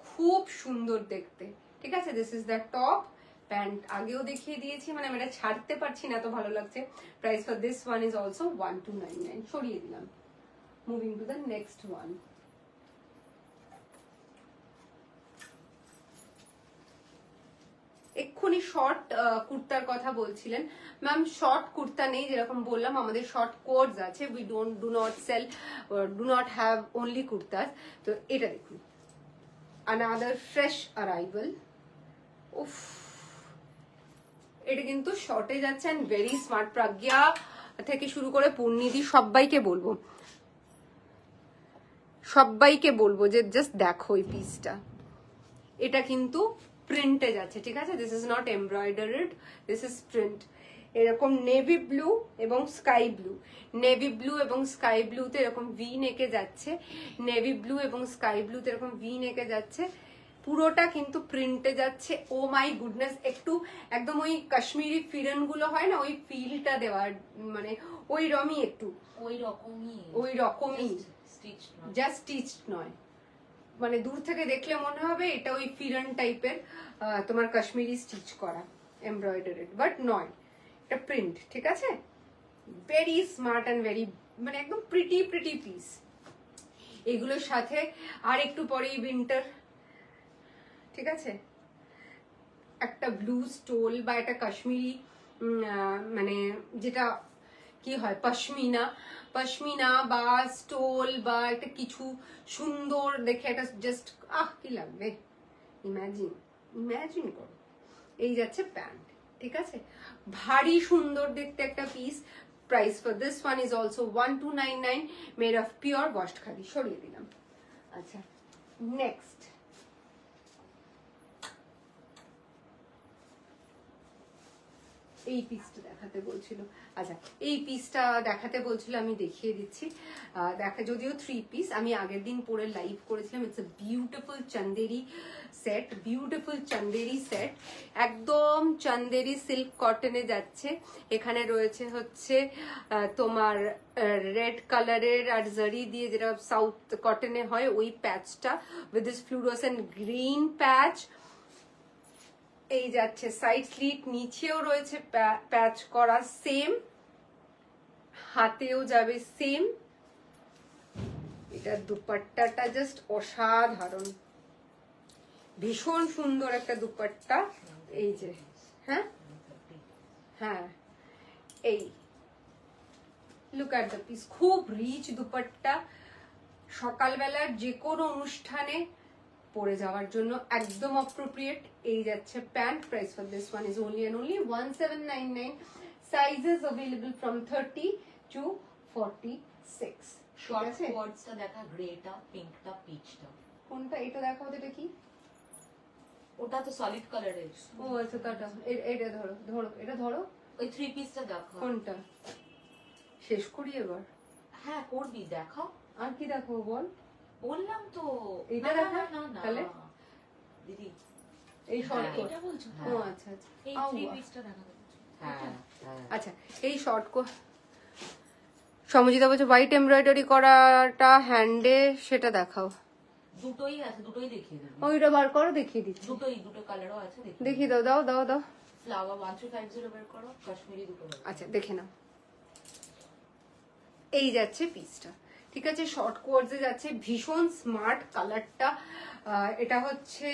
খুব সুন্দর দেখতে, ঠিক আছে। This is the top, pant আগেও দেখিয়ে দিয়েছি, মানে আমি এটা ছাড়তে পারছি না, এত ভালো লাগছে। Price for this one is also 1299, সরিয়ে দিলাম। Moving to the next one. এক্ষুনি শর্ট কুর্তার কথা বলছিলেন ম্যাম, শর্ট কুর্তা নেই, যেরকম বললাম আমাদের শর্ট কোটস আছে, we do not have only kurtas. তো এটা দেখুন, another fresh arrival, উফ, এটা কিন্তু শর্টে যাচ্ছে এন্ড ভেরি স্মার্ট। প্রজ্ঞা থেকে শুরু করে পূর্ণিদি সবাইকে বলবো যে জাস্ট দেখো এই পিসটা, এটা কিন্তু প্রিন্টে যাচ্ছে, ঠিক আছে। This is not embroidered, this is print. এরকম নেভি ব্লু এবং স্কাই ব্লু, নেভি ব্লু এবং স্কাই ব্লুতে এরকম ভি নেকে যাচ্ছে, নেভি ব্লু এবং স্কাই ব্লুতে এরকম ভি নেকে যাচ্ছে, পুরোটা কিন্তু প্রিন্টে যাচ্ছে। ও মাই গুডনেস, একটু একদম ওই কাশ্মীরি ফিরন গুলো হয় না, ওই ফিলটা দেওয়ার, মানে ওই রকমই, একটু ওই রকমই, জাস্ট স্টিচড নয়, মানে দূর থেকে দেখলে মনে হবে এটা ওই ফিরন টাইপের তোমার কাশ্মীরি স্টিচ করা, এমব্রয়ডারিড, বাট নয়, এটা প্রিন্ট, ঠিক আছে। ভেরি স্মার্ট অ্যান্ড ভেরি, মানে একদম প্রিটি প্রিটি পিস। এগুলোর সাথে আর একটু পরেই উইন্টার, ঠিক আছে, একটা ব্লু স্টোল বা একটা কাশ্মীরি, মানে যেটা কি হয় পশমিনা বা স্টোল বা একটা কিছু সুন্দর দেখে একটা জাস্ট কি লাগবে, ইমাজিন করো। এই যাচ্ছে প্যান্ট, ঠিক আছে, ভারী সুন্দর দেখতে একটা piece. Price for this one is also 1299, made of pure washed khadi. সরিয়ে দিলাম। আচ্ছা, নেক্সট এই পিসটা দেখাতে বলছিল। আচ্ছা, এই পিসটা দেখাতে বলছিল, আমি দেখিয়ে দিচ্ছি। যদিও 3 পিস, আমি আগের দিন পরে লাইভ করেছিলাম। It's a beautiful Chanderi set, একদম চান্দেরি সিল্ক কটনে যাচ্ছে। এখানে রয়েছে হচ্ছে তোমার রেড কালারের আর জারি দিয়ে, যেটা সাউথ কটনে হয়, ওই প্যাচটা উইথ দিস ফ্লুরোসেন্ট গ্রিন প্যাচ। এই যাচ্ছে সাইড স্লিট, নিচেও রয়েছে প্যাচ করা, সেম হাতেও যাবে সেম। এটা দুপাট্টাটা জাস্ট অসাধারণ, ভীষণ সুন্দর একটা দুপাট্টা। এই যে হ্যাঁ এই লুক অ্যাট দ্য পিস, খুব রিচ দুপাট্টা, সকালবেলার যে কোনো অনুষ্ঠানে পরে যাওয়ার জন্য একদম অ্যাপ্রোপ্রিয়েট। এই যাচ্ছে pant. Price for this one is only and only 1799, sizes available from 30 to 46। Short কোটসটা দেখা, গ্রেটা, পিঙ্কটা, পিচটা, কোনটা? এটা দেখাও, এটা কি? ওটা তো সলিড কালারের। ও আচ্ছা, তাটা এটা ধরো এটা ধরো, ওই 3 পিসটা দেখো। কোনটা শেষ করি এবার? হ্যাঁ করবি, দেখাও। আর কি দেখো বল? বললাম তো এটা দেখা, তাহলে দিদি এই শর্ট কোট এটা বলছো? ও আচ্ছা আচ্ছা, এই 3 পিসটা দেখাতে বলছো। হ্যাঁ আচ্ছা, এই শর্ট কোট সমজিতা বলছে হোয়াইট এমব্রয়ডারি করাটা হ্যান্ডে, সেটা দেখাও। দুটোই আছে, দুটোই দেখিয়ে দেব। ওইটা বার করো, দেখিয়ে দিচ্ছি। দুটো কালারও আছে, দেখিয়ে দাও। ফ্লাওয়ার 1350 বের করো, কাশ্মীরি দুটো। আচ্ছা, দেখে নাও। এই যাচ্ছে পিসটা, ঠিক আছে, শর্ট কোটসে যাচ্ছে, ভীষণ স্মার্ট কালারটা। এটা হচ্ছে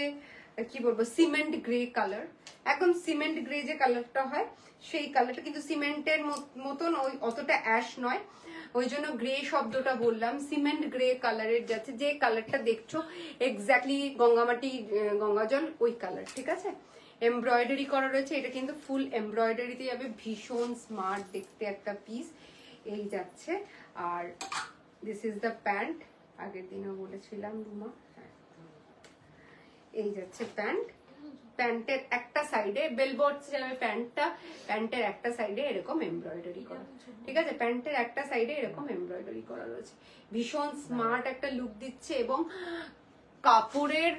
কি বলবো, সিমেন্ট গ্রে কালার, একদম সিমেন্ট গ্রে যে কালারটা হয় সেই কালারটা, কিন্তু সিমেন্টের মতন ওই অতটা অ্যাশ নয়, ওই জন্য গ্রে শব্দটা বললাম। সিমেন্ট গ্রে কালারের যাচ্ছে, যে কালারটা দেখছো এক্স্যাক্টলি গঙ্গামাটি গঙ্গাজল ওই কালার, ঠিক আছে। এমব্রয়ডারি করা রয়েছে, এটা কিন্তু ফুল এমব্রয়ডারিতে যাবে, ভীষণ স্মার্ট দেখতে একটা পিস এই যাচ্ছে। আর দিস ইজ দ্য প্যান্ট, আগের দিনও বলেছিলাম রুমা, এই যাচ্ছে প্যান্ট। প্যান্টের একটা সাইডে বেলবট যাবে প্যান্টটা, প্যান্টের একটা সাইডে এরকম এমব্রয়ডারি করা, ঠিক আছে। প্যান্টের একটা সাইডে এরকম এমব্রয়ডারি করা রয়েছে, ভীষণ স্মার্ট একটা লুক দিচ্ছে, এবং কাপড়ের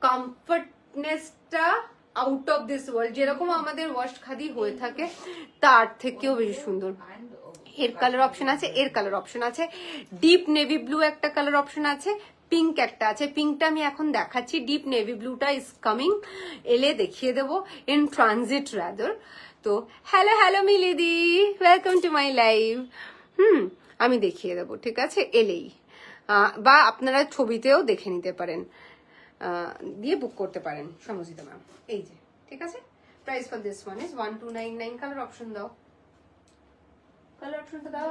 কমফর্টনেসটা আউট অফ দিস ওয়ার্ল্ড, যেরকম আমাদের ওয়াশ খাদি হয়ে থাকে তার থেকেও বেশি সুন্দর। এর কালার অপশন আছে, এর কালার অপশন আছে, ডিপ নেভি ব্লু একটা কালার অপশন আছে, পিঙ্ক একটা আছে। পিঙ্কটা আমি এখন দেখাচ্ছি, ডিপ নেভি ব্লুটা ইজ কামিং, এলে দেখিয়ে দেবো, ইন ট্রানজিট রাদার। তো হ্যালো হ্যালো মিলিদি, ওয়েলকাম টু মাই লাইভ। আমি দেখিয়ে দেবো, ঠিক আছে, এলেই, বা আপনারা ছবিতেও দেখে নিতে পারেন, দিয়ে বুক করতে পারেন সমজিত ম্যাম। এই যে, ঠিক আছে। Price for this one is 1299। Colour option দাও, কালার অপশনটা দাও।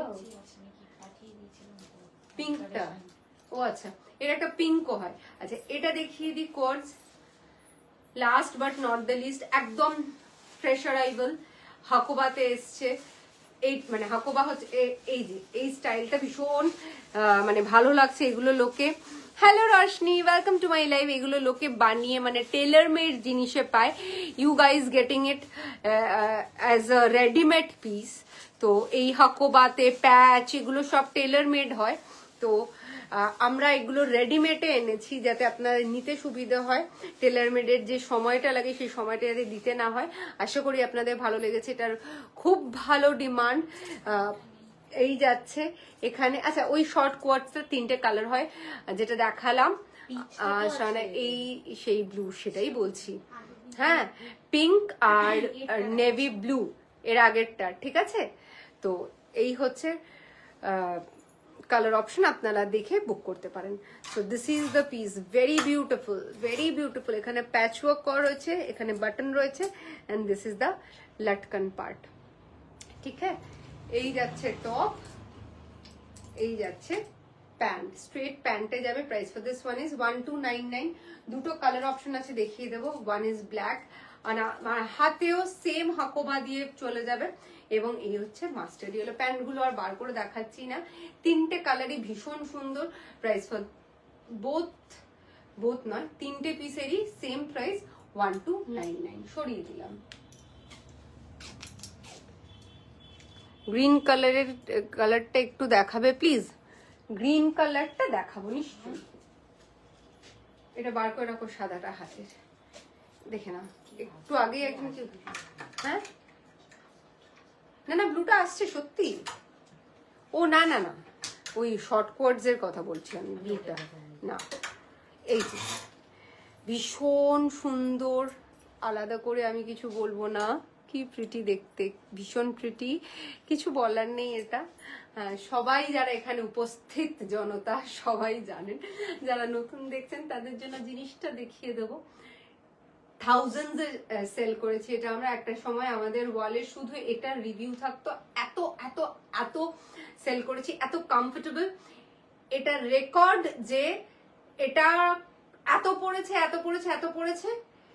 পিঙ্কটা, ও আচ্ছা, এর একটা পিঙ্কও হয়। আচ্ছা, এটা দেখিয়ে দিই course, last but not the least, একদম ফ্রেশ অ্যারাইভাল, হাকোবাতে এসছে। এই মানে হাকোবা হচ্ছে এই যে এই স্টাইলটা ভীষণ মানে ভালো লাগছে এগুলো লোকে। Hello Roshni, welcome to my live. এগুলো লোকে বানিয়ে মানে টেলার মেড জিনিসে পায়, you guys getting it as a readymade piece. তো এই হাকোবাতে প্যাচ এগুলো সব টেলার মেড হয়, তো আমরা এগুলো রেডিমেডে এনেছি যাতে আপনাদের নিতে সুবিধা হয়। টেলার মেডের যে সময়টা লাগে সেই সময়টা যাতে দিতে না হয়। আশা করি আপনাদের ভালো লেগেছে, এটার খুব ভালো ডিমান্ড। এই যাচ্ছে এখানে। আচ্ছা, ওই শর্ট কোয়ার্টসের 3টে কালার হয় যেটা দেখালাম, এই সেই ব্লু, সেটাই বলছি, হ্যাঁ, পিঙ্ক আর নেভি ব্লু এর আগেরটা, ঠিক আছে। তো এই হচ্ছে কালার অপশন, আপনারা দেখে বুক করতে পারেন। So this is the piece, very beautiful, very beautiful. এখানে প্যাচ ওয়ার্ক করা রয়েছে, এখানে বাটন রয়েছে, এন্ড দিস ইজ দ্য লটকন পার্ট, ঠিক আছে। এই যাচ্ছে টপ, এই যাচ্ছে প্যান্ট, স্ট্রেট প্যান্টে যাবে। Price for this one is 1299। দুটো কালার অপশন আছে, দেখিয়ে দেবো। ওয়ান ইজ ব্ল্যাক, আর হাতেও সেম হাকোবা দিয়ে চলে যাবে, এবং এই হচ্ছে মাস্টার্ড ইয়েলো। প্যান্টগুলো আর বার করে দেখাচ্ছি না, 3টে কালারই ভীষণ সুন্দর। প্রাইস ফর বোথ নয়, 3টে পিসেরই সেম প্রাইস 1299। সরিয়ে দিলাম। গ্রিন কালারের কালারটা একটু দেখাবে প্লিজ, গ্রিন কালারটা দেখাবো নিশ্চয়ই। এটা বার করে রাখো, সাদাটা হাতের, দেখে না একটু আগে একদম। হ্যাঁ, না না, ব্লুটা আসছে সত্যি। ও না না না, ওই শর্ট কোয়ার্টস এর কথা বলছি আমি, ব্লুটা না। এই যে ভীষণ সুন্দর, আলাদা করে আমি কিছু বলবো না, কি প্রিটি দেখতে, ভীষণ প্রিটি, কিছু বলার নেই। এটা সবাই যারা এখানে উপস্থিত জনতা সবাই জানেন, যারা নতুন দেখছেন তাদের জন্য জিনিসটা দেখিয়ে দেবো। থাউজেন্ডস সেল করেছি এটা আমরা, একটা সময় আমাদের ওয়ালে শুধু এটার রিভিউ থাকতো, এত এত এত সেল করেছি, এত কমফোর্টেবল। এটা রেকর্ড যে এটা এত পড়েছে এত পড়েছে এত পড়েছে,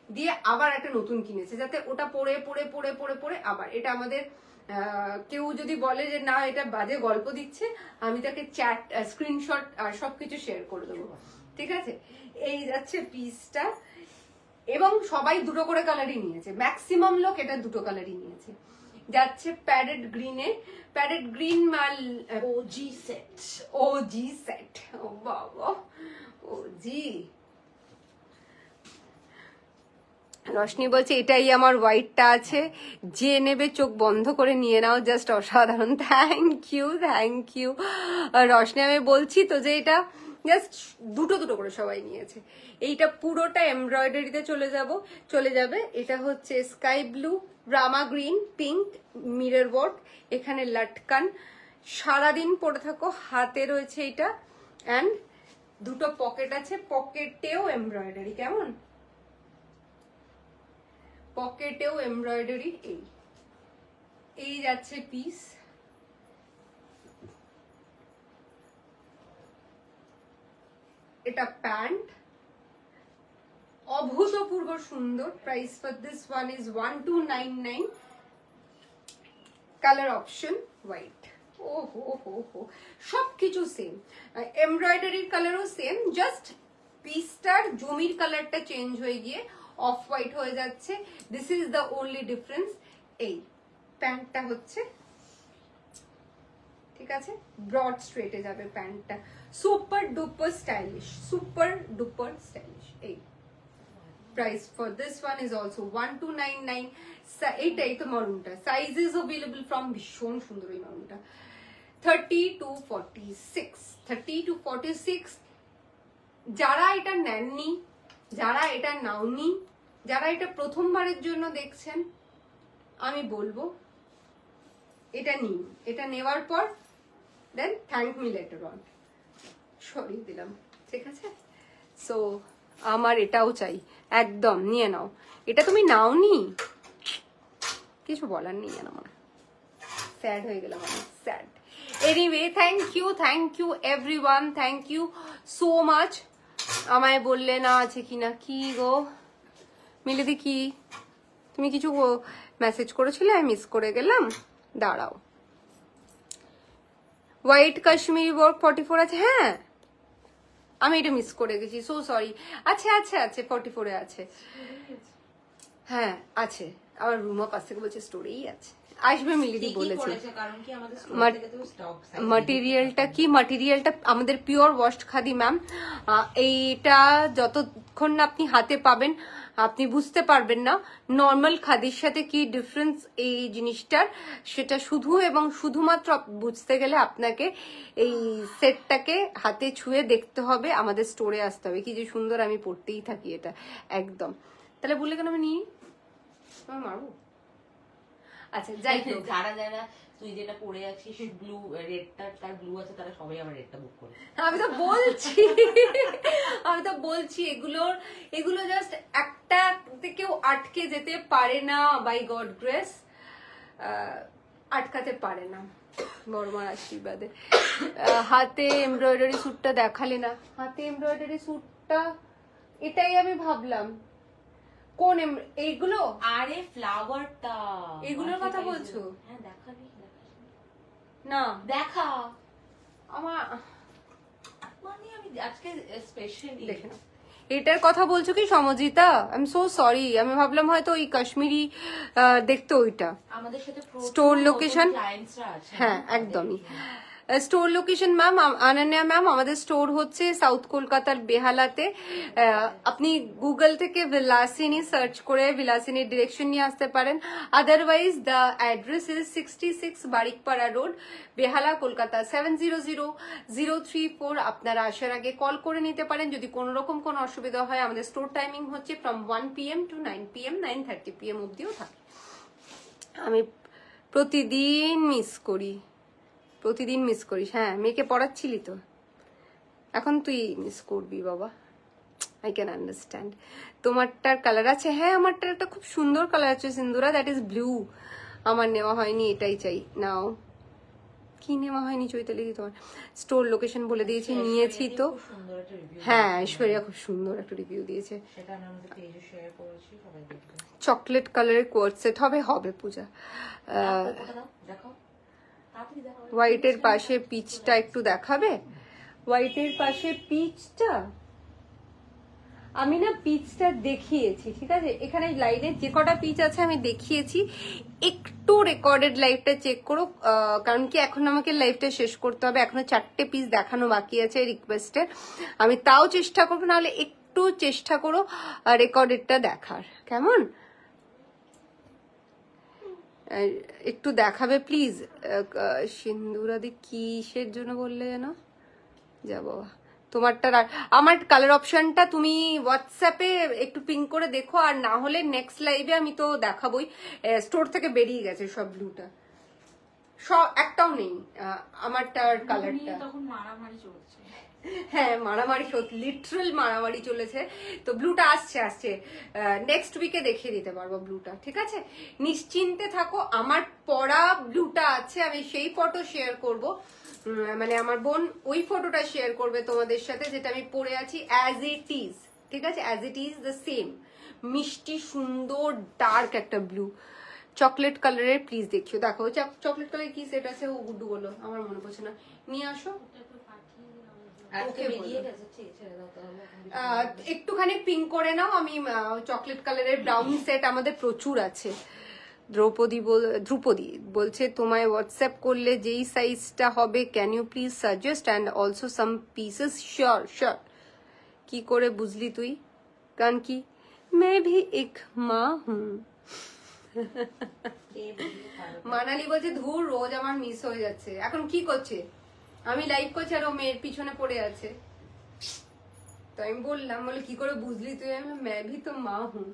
দিয়ে আবার একটা নতুন কিনেছে যাতে ওটা পড়ে পড়ে পড়ে পড়ে পড়ে আবার। এটা আমাদের কেউ যদি বলে যে না এটা বাজে গল্প দিচ্ছে, আমি তাকে চ্যাট স্ক্রিনশট আর সবকিছু শেয়ার করে দেবো, ঠিক আছে। এই যাচ্ছে পিসটা, এবং সবাই দুটো করে কালারই নিয়েছে, ম্যাক্সিমাম লোক এটা দুটো কালারই নিয়েছে। যাচ্ছে প্যারেট গ্রিনে, প্যারেট গ্রিন মাল ওজি সেট, ওজি সেট, ও বাবা ওজি। রশনি বলছে এটাই আমার হোয়াইটটা আছে, যে নেবে চোখ বন্ধ করে নিয়ে নাও, জাস্ট অসাধারণ। Thank you, thank you Roshni. আমি বলছি তো যে এটা জাস্ট দুটো দুটো করে সবাই নিয়েছে। এইটা পুরোটা এমব্রয়ডারিতে চলে যাবে। এটা হচ্ছে স্কাই ব্লু, রামা গ্রিন, পিঙ্ক, মিরর ওয়ার্ক, এখানে লটকান, সারাদিন পরে থাকো, হাতে রয়েছে এটা, অ্যান্ড দুটো পকেট আছে, পকেটেও এমব্রয়ডারি। কেমন পকেটেও এমব্রয়ডারি, এই যাচ্ছে পিস। এটা প্যান্ট, অভূতপূর্ব সুন্দর। Price for this one is 1299। Colour option white. ও হো হো হো, সবকিছু সেম, এমব্রয়ডারির কালারও সেম, জাস্ট পিসটার জমির কালারটা চেঞ্জ হয়ে গিয়ে অফ হোয়াইট হয়ে যাচ্ছে। This is the only difference. এই প্যান্টটা হচ্ছে, ঠিক আছে, ব্রড স্ট্রেটে যাবে প্যান্টটা, super duper stylish, super duper stylish. এই price for this one is also 1299। এইটাই তো মারুনটা, সাইজ ইজ অ্যাভেলেবল ফ্রম, ভীষণ সুন্দর এই মারুনটা। 30 to 46, 30 to 46। যারা এটা নেননি, যারা এটা নাওনি, যারা এটা প্রথমবারের জন্য দেখছেন, আমি বলবো এটা নিন। এটা নেওয়ার পর দেন থ্যাংক মি লেটার অন, সরিয়ে দিলাম, ঠিক আছে? সো আমার এটাও চাই, একদম নিয়ে নাও। এটা তুমি নাওনি, কিছু বলার নেই, আমার স্যাড হয়ে গেলাম, আমি sad. Anyway, thank you everyone, thank you so much. আমায় বললে না আছে কিনা, কি গো মিলিদি, কি তুমি কিছু মেসেজ করেছিলে, আমি মিস করে গেলাম, দাঁড়াও। হোয়াইট কাশ্মীরি ওয়ার্ক 44 আছে, হ্যাঁ আমি এটা মিস করে গেছি, সো সরি। আছে আছে আছে 44-এ আছে, হ্যাঁ আছে। আবার রুমা পাশ থেকে বলছে স্টোরেই আছে, আসবে মিলিদি বলেছে। মাটেরিয়ালটা কি, মাটেরিয়ালটা আমাদের পিওর ওয়াশড খাদি ম্যাম। এইটা যতক্ষণ না আপনি হাতে পাবেন আপনি বুঝতে পারবেন না নর্মাল খাদির সাথে কি ডিফারেন্স এই জিনিসটার, সেটা শুধু এবং শুধুমাত্র বুঝতে গেলে আপনাকে এই সেটটাকে হাতে ছুঁয়ে দেখতে হবে, আমাদের স্টোরে আসতে হবে। কি যে সুন্দর, আমি পড়তেই থাকি এটা একদম। তাহলে বললে কেন আমি নিই, মারবো? আচ্ছা যাই হোক, যারা যারা তুই যেটা পরে আছিস ব্লু রেডটা, তার ব্লু আছে, তারা সবাই আমার রেডটা বুক করে। আমি তো বলছি এগুলো জাস্ট একটা কেউ আটকে যেতে পারে না, বাই গড গ্রেস আটকাতে পারে না, বড়মার আশীর্বাদে। হাতে এমব্রয়ডারি স্যুটটা দেখালে না, হাতে এমব্রয়ডারি স্যুটটা, এটাই আমি ভাবলাম কোন এইগুলো, আরে ফ্লাওয়ারটা, এগুলোর কথা বলছো? হ্যাঁ দেখাবি না দেখা, আমার মানে আমি আজকে স্পেশালি দেখে নাও। এটার কথা বলছো কি সমজিতা? আই এম সো সরি, আমি ভাবলাম হয়তো ওই কাশ্মীরি দেখতে ওইটা। আমাদের সাথে স্টোর লোকেশন, হ্যাঁ একদমই store location ma'am, Ananya ma'am আমাদের স্টোর হচ্ছে সাউথ কলকাতার বেহালাতে। আপনি গুগল থেকে বিলাসিনী সার্চ করে বিলাসিনীর ডিরেকশন নিয়ে আসতে পারেন, otherwise the address is 66 Barikpara road, Behala, Kolkata 700034। আপনারা আসার আগে কল করে নিতে পারেন যদি কোনো রকম কোনো অসুবিধা হয়। আমাদের স্টোর টাইমিং হচ্ছে from 1 PM to 9 PM, 9:30 PM অবধিও থাকে। আমি প্রতিদিন মিস করিস, হ্যাঁ মেয়েকে পড়াচ্ছিলি তো, এখন তুই মিস করবি বাবা, আই ক্যান আন্ডারস্ট্যান্ড। তোমারটার কালার আছে, হ্যাঁ আমারটার একটা খুব সুন্দর কালার আছে সিন্দুরা, দ্যাট ইজ ব্লু। আমার নেওয়া হয়নি, এটাই চাই। নাও, কি নেওয়া হয়নি চৈতালি? তোমার স্টোর লোকেশন বলে দিয়েছি, নিয়েছি তো। হ্যাঁ ঐশ্বরিয়া খুব সুন্দর একটা রিভিউ দিয়েছে, চকলেট কালারের কোয়ার্ট সেট হবে পূজা। হোয়াইটের পাশে পিচটা একটু দেখাবে, হোয়াইটের পাশে পিচটা আমি না পিচটা দেখিয়েছি, ঠিক আছে? এখানে লাইনে যে কটা পিচ আছে আমি দেখিয়েছি, একটু রেকর্ডেড লাইভটা চেক করো, কারণ কি এখন আমাকে লাইভটা শেষ করতে হবে, এখনো 4টে পিস দেখানো বাকি আছে রিকোয়েস্টের। আমি তাও চেষ্টা করবো, নাহলে একটু চেষ্টা করো রেকর্ডেডটা দেখার, কেমন? একটু দেখাবে প্লিজ। সিন্দুরাদি কিসের জন্য বললে যেন? যা বাবা, তোমারটা আমার কালার অপশনটা তুমি হোয়াটসঅ্যাপে একটু পিং করে দেখো, আর না হলে নেক্সট লাইভে আমি তো দেখাবোই। স্টোর থেকে বেরিয়ে গেছে সব ব্লুটা, সব একটাও নেই আমারটার কালারটা। তখন মারামারি চলছে। হ্যাঁ মারামারি, লিটারাল মারামারি চলেছে। তো ব্লুটা আসছে নেক্সট উইকে দেখিয়ে দিতে পারবো ব্লুটা, ঠিক আছে? নিশ্চিন্তে থাকো, আমার পরা ব্লুটা আছে, আমি সেই ফটো শেয়ার করব। মানে আমার বোন ওই ফটোটা শেয়ার করবে তোমাদের সাথে, যেটা আমি পরে আছি অ্যাজ ইট ইজ, ঠিক আছে? As it is the same মিষ্টি সুন্দর ডার্ক একটা ব্লু চকলেট কালারের। প্লিজ দেখিও, দেখো চকলেট কালার কি সেট আছে, ও গুড্ডু বলো, আমার মনে পড়ছে না, নিয়ে আসো। একটুখানি পিঙ্ক করে নাও, আমি চকলেট কালারের ব্রাউন সেট আমাদের প্রচুর আছে। ধ্রুপদী বলছে তোমায় হোয়াটসঅ্যাপ করলে যেই সাইজটা হবে can you please suggest and also some pieces. Sure sure. কি করে বুঝলি তুই? গান কি? মে ভি এক মা হুম। মানালি বলছে ধুর রোজ আমার মিস হয়ে যাচ্ছে। এখন কি করছে? আমি লাইভ করছি আর ও মেয়ের পিছনে পড়ে আছে। তো আমি বললাম, বলে কি করে বুঝলি তুই? আমি मैं भी तो মা হুম,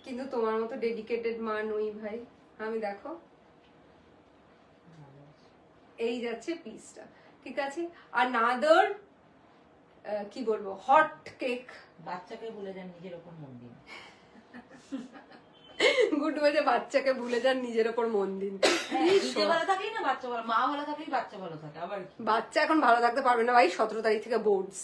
কিন্তু তোমার মতো ডেডিকেটেড মা নই ভাই আমি। দেখো এই যাচ্ছে পিসটা, ঠিক আছে? আর নাদার কি বলবো, হট কেক। বাচ্চাকে ভুলে যান নিজের ওপর মন দিন। গুড ওয়ে, বাচ্চাকে ভুলে যান নিজের ওপর মন দিন। নিজে ভালো থাকলেই না বাচ্চা ভালো, মা ভালো থাকলেই বাচ্চা ভালো থাকে। আবার বাচ্চা এখন ভালো থাকতে পারবে না ভাই, 17 তারিখ থেকে বোর্ডস।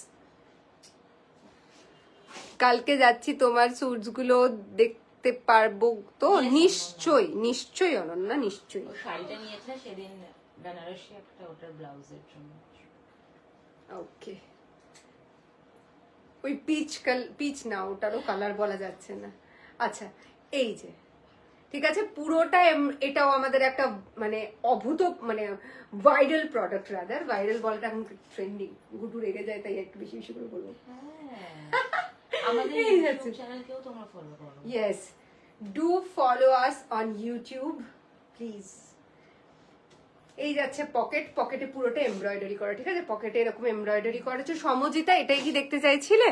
কালকে যাচ্ছি, তোমার স্যুটস গুলো দেখতে পারবো তো? নিশ্চয়ই নিশ্চয়ই অনন্যা, নিশ্চয়ই। শাড়িটা নিয়েছে সেদিন বেনারসি একটা, ওটার ব্লাউজের জন্য। ওকে, ওই পিচ না, ওটারও কালার বলা যাচ্ছে না। আচ্ছা এই যে, ঠিক আছে, পুরোটা এটাও আমাদের একটা মানে অভূত মানে ভাইরাল প্রোডাক্ট, রাদার ভাইরাল বলটা এখন ট্রেন্ডিং। গুডু রেগে যায় তাই একটু বেশি বেশি করে বলবো। আমাদের ইউটিউব চ্যানেলকেও তোমরা ফলো করো। Yes, do follow us on YouTube please. এই যাচ্ছে পকেটে পুরোটা এমব্রয়ডারি করা, ঠিক আছে? পকেটে এরকম এমব্রয়ডারি করা আছে। সমজিতা এটাই কি দেখতে চাইছিলে?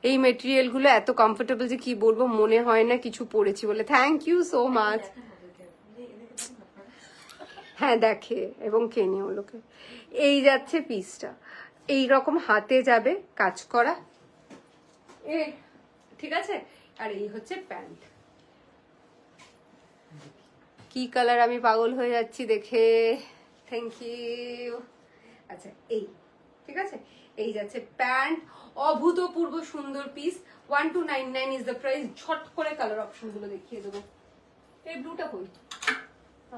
এই মেটেরিয়াল গুলো এত কমফোর্টেবল যে কি বলবো, মনে হয় না কিছু পরেছি বলে। Thank you so much. হ্যাঁ দেখে এবং কেনে ওগুলোকে। এই যাচ্ছে পিসটা, এইরকম হাতে যাবে কাজ করা, ঠিক আছে? আর এই হচ্ছে প্যান্ট। কি কালার, আমি পাগল হয়ে যাচ্ছি দেখে। Thank you. আচ্ছা এই, ঠিক আছে, এই যাচ্ছে প্যান্ট, অভূতপূর্ব সুন্দর পিস। 1299 is the price. ঝট করে কালার অপশন গুলো দেখিয়ে দেবো। এই ব্লুটা কই?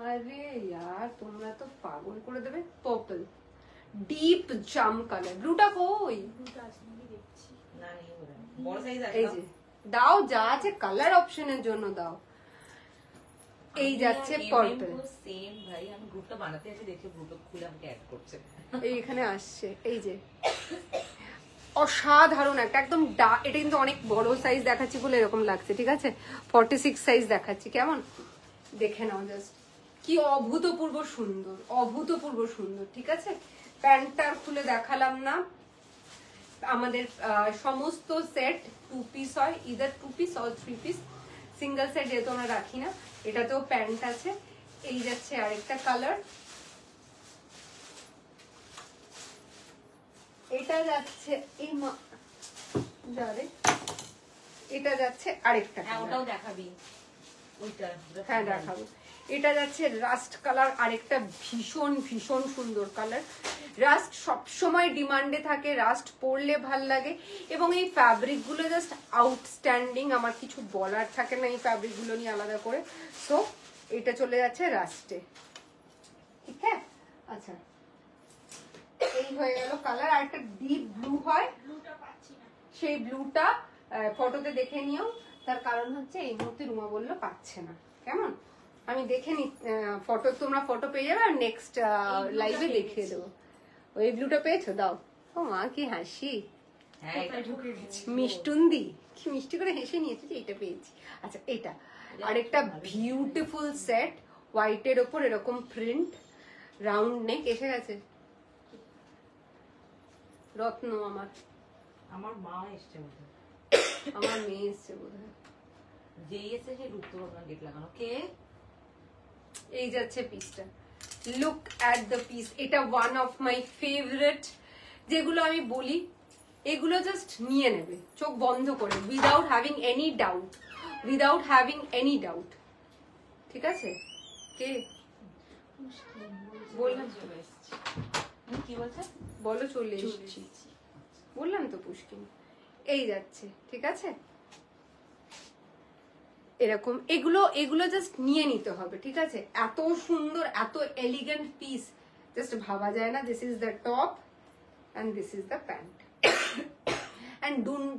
আরে ইয়ার তোমরা তো পাগল করে দেবে। পার্পল ডিপ জাম কালার, ব্লুটা কই? এই যে দাও, যা আছে কালার অপশনের জন্য দাও। এই যাচ্ছে পার্পল। সেম ভাই, আমি গ্রুপটা বানাতে আছি, দেখে গ্রুপটা খুলে আমাকে অ্যাড করছে। এইখানে আসছে, এই যে অসাধারণ একটা একদম এটা কিন্তু অনেক বড় সাইজ দেখাচ্ছি বলে এরকম লাগছে, ঠিক আছে? 46 সাইজ দেখাচ্ছি, কেমন দেখে নাও জাস্ট। কি অভূতপূর্ব সুন্দর, অভূতপূর্ব সুন্দর, ঠিক আছে? প্যান্টটা খুলে দেখালাম না। আমাদের সমস্ত সেট 2 পিস হয়, either 2 piece or 3 piece. Single set যেহেতু আমরা রাখি না। এটাতেও প্যান্ট আছে। এই যাচ্ছে আরেকটা কালার, এটা যাচ্ছে এই যারে, এটা যাচ্ছে আরেকটা। হ্যাঁ ওটাও দেখাবি, ওইটা হ্যাঁ দেখাবো। এটা যাচ্ছে রাস্ট কালার, আরেকটা ভীষণ ভীষণ সুন্দর কালার। রাস্ট সবসময় ডিমান্ডে থাকে, রাস্ট পরলে ভাল লাগে এবং এই ফ্যাব্রিক গুলো জাস্ট আউটস্ট্যান্ডিং। আমার কিছু বলার থাকে না এই ফ্যাব্রিক গুলো নিয়ে আলাদা করে। সো এটা চলে যাচ্ছে রাস্টে, ঠিক আছে? আচ্ছা এই হয়ে গেল কালার। আর একটা ডিপ ব্লু হয়, সেই ব্লুটা ফটোতে দেখে নিও। তার কারণ হচ্ছে এই মুহূর্তে রুমা বললো পাচ্ছে না, কেমন? আমি দেখে নি ফটো, তোমরা ফটো পেয়ে যাবে আর নেক্সট লাইভে দেখিয়ে দেবো। ওই ব্লুটা পেয়েছো? দাও। ও মা কি হাসি, মিষ্টুন্দি কি মিষ্টি করে হেসে নিয়েছে যে এটা পেয়েছি। আচ্ছা এটা আরেকটা বিউটিফুল সেট, হোয়াইটের ওপর এরকম প্রিন্ট, রাউন্ড নেক। এসে গেছে রত্ন, আমার মা এসছে বোধহয়, আমার মেয়ে এসছে বোধহয়। যেই এসে সেই রূপতো ভবন গেট লাগানো। কে? এই যাচ্ছে পিসটা, লুক অ্যাট দ্য পিস। এটা ওয়ান অফ মাই ফেভারিট, যেগুলো আমি বলি এগুলো জাস্ট নিয়ে নেবে চোখ বন্ধ করে, without having any doubt, without having any doubt. ঠিক আছে? কে বললাম? কি বলছে? বলো চলে এসেছি, বললাম তো পুষ্কিন। এই যাচ্ছে, ঠিক আছে? এরকম এগুলো জাস্ট নিয়ে নিতে হবে, ঠিক আছে? এত সুন্দর, এত এলিগেন্ট পিস, জাস্ট ভাবা যায় না। This is the top and this is the pant. And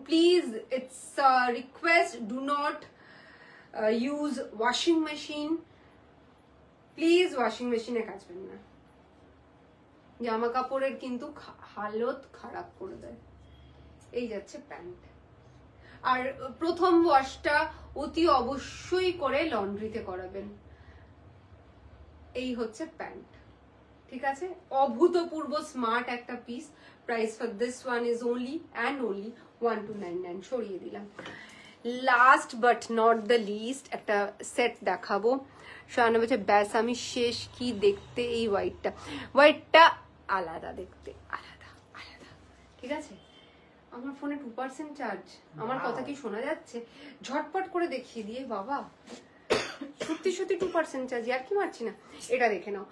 please, it's a request, do not use washing machine. Please washing machine এ কাচবেন না, জামা কাপড়ের কিন্তু হালত খারাপ করে দেয়। এই যাচ্ছে প্যান্ট। আর প্রথম ওয়াশটা অতি অবশ্যই করে লন্ড্রিতে করাবেন। এই হচ্ছে প্যান্ট, ঠিক আছে? অভূতপূর্ব স্মার্ট একটা piece. Price for this one is only and only 1299। সরিয়ে দিলাম। Last but not the least একটা সেট দেখাবো। শাহানা বলছে ব্যাস আমি শেষ, কি দেখতে এই হোয়াইটটা আলাদা দেখতে, আলাদা আলাদা, ঠিক আছে? আমার ফোনে 2% চার্জ, আমার কথা কি শোনা যাচ্ছে? ঝটপট করে দেখিয়ে দিয়ে বাবা, সত্যি সত্যি 2% চার্জ, আর কি মারছি না। এটা দেখে নাও,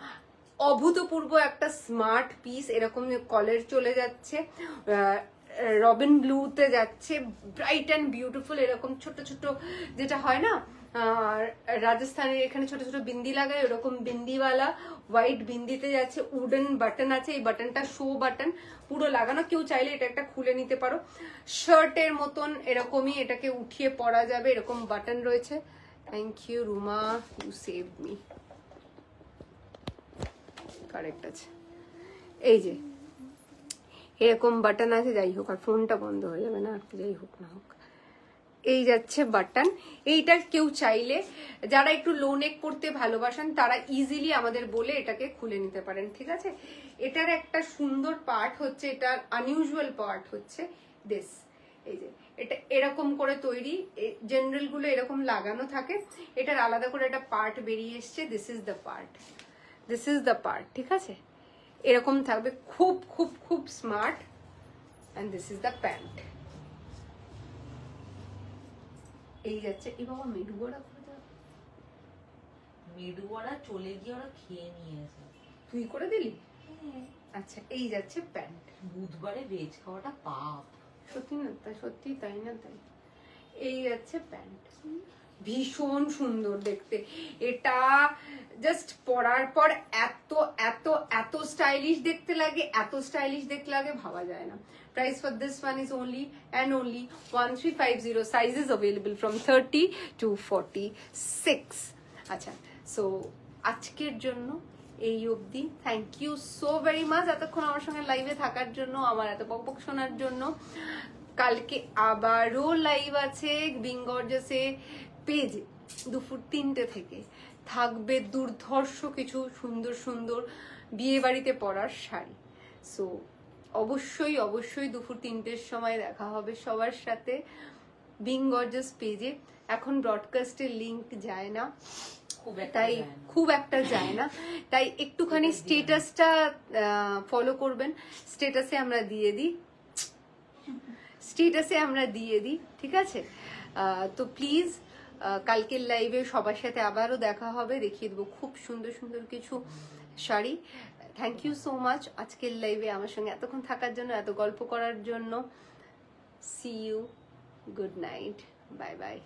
অভূতপূর্ব একটা স্মার্ট পিস। এরকম কলার চলে যাচ্ছে, রবিন ব্লুতে যাচ্ছে, ব্রাইট অ্যান্ড বিউটিফুল। এরকম ছোট ছোট যেটা হয় না রাজস্থানের এখানে ছোট ছোট বিন্দি লাগায়, ওরকম বিন্দিওয়ালা হোয়াইট বিন্দিতে যাচ্ছে। উডেন বাটন আছে, এই বাটনটা শো বাটন, পুরো লাগানো। কেউ চাইলে এটা একটা খুলে নিতে পারো, শার্টের মতন এরকমই এটাকে উঠিয়ে পরা যাবে। এরকম বাটন রয়েছে। Thank you Ruma, you save me. Correct আছে। এই যে এরকম বাটন আছে, যাই হোক, আর ফোনটা বন্ধ হয়ে যাবে না, যাই হোক না হোক। এই যাচ্ছে বাটন। এইটা কেউ চাইলে, যারা একটু লো নেক করতে ভালোবাসেন, তারা ইজিলি আমাদের বলে এটাকে খুলে নিতে পারেন, ঠিক আছে? এটার একটা সুন্দর পার্ট হচ্ছে, এটার আনইউজুয়াল পার্ট হচ্ছে দিস। এই যে এটা এরকম করে তৈরি, জেনারেল গুলো এরকম লাগানো থাকে, এটার আলাদা করে একটা পার্ট বেরিয়ে এসছে। This is the part, this is the part, ঠিক আছে? এরকম থাকবে, খুব খুব খুব smart. And this is the pant. এই যাচ্ছে। এই বাবা মেডুবড়া করে দাও। মেডুবড়া চলে গিয়ে ওরা খেয়ে নিয়েছে। তুই করে দিলি? আচ্ছা, এই যাচ্ছে প্যান্ট। বুধবারে ভেজ খাওয়াটা পাপ। সত্যি না তাই? সত্যি তাই না তাই? এই যাচ্ছে প্যান্ট, ভীষণ সুন্দর দেখতে। এটা জাস্ট পরার পর এত এত এত স্টাইলিশ দেখতে লাগে, এত স্টাইলিশ দেখতে লাগে, ভাবা যায় না। Price for this one is only and only 1350. Sizes available from 30 to 46. আচ্ছা, সো আজকের জন্য এই অবধি। Thank you so very much এতক্ষণ আমার সঙ্গে লাইভে থাকার জন্য, আমার এত বকবক শোনার জন্য। কালকে আবারও লাইভ আছে বিং গর্জাসে পেজে দুপুর 3টে থেকে। থাকবে দুর্ধর্ষ কিছু সুন্দর সুন্দর বিয়ে বাড়িতে পরার শাড়ি। সো অবশ্যই অবশ্যই দুপুর 3টের সময় দেখা হবে সবার সাথে বিং গর্জাস পেজে। এখন ব্রডকাস্টের লিংক যায় না, তাই খুব একটা যায় না, তাই একটুখানি স্টেটাসটা ফলো করবেন। স্টেটাসে আমরা দিয়ে দিই, স্টেটাসে আমরা দিয়ে দিই, ঠিক আছে? তো প্লিজ কালকের লাইভে সবার সাথে আবারও দেখা হবে, দেখিয়ে দেবো খুব সুন্দর সুন্দর কিছু sari. Thank you so much আজকের লাইভে আমার সঙ্গে এতক্ষণ থাকার জন্য, এত গল্প করার জন্য। See you, good night, bye by.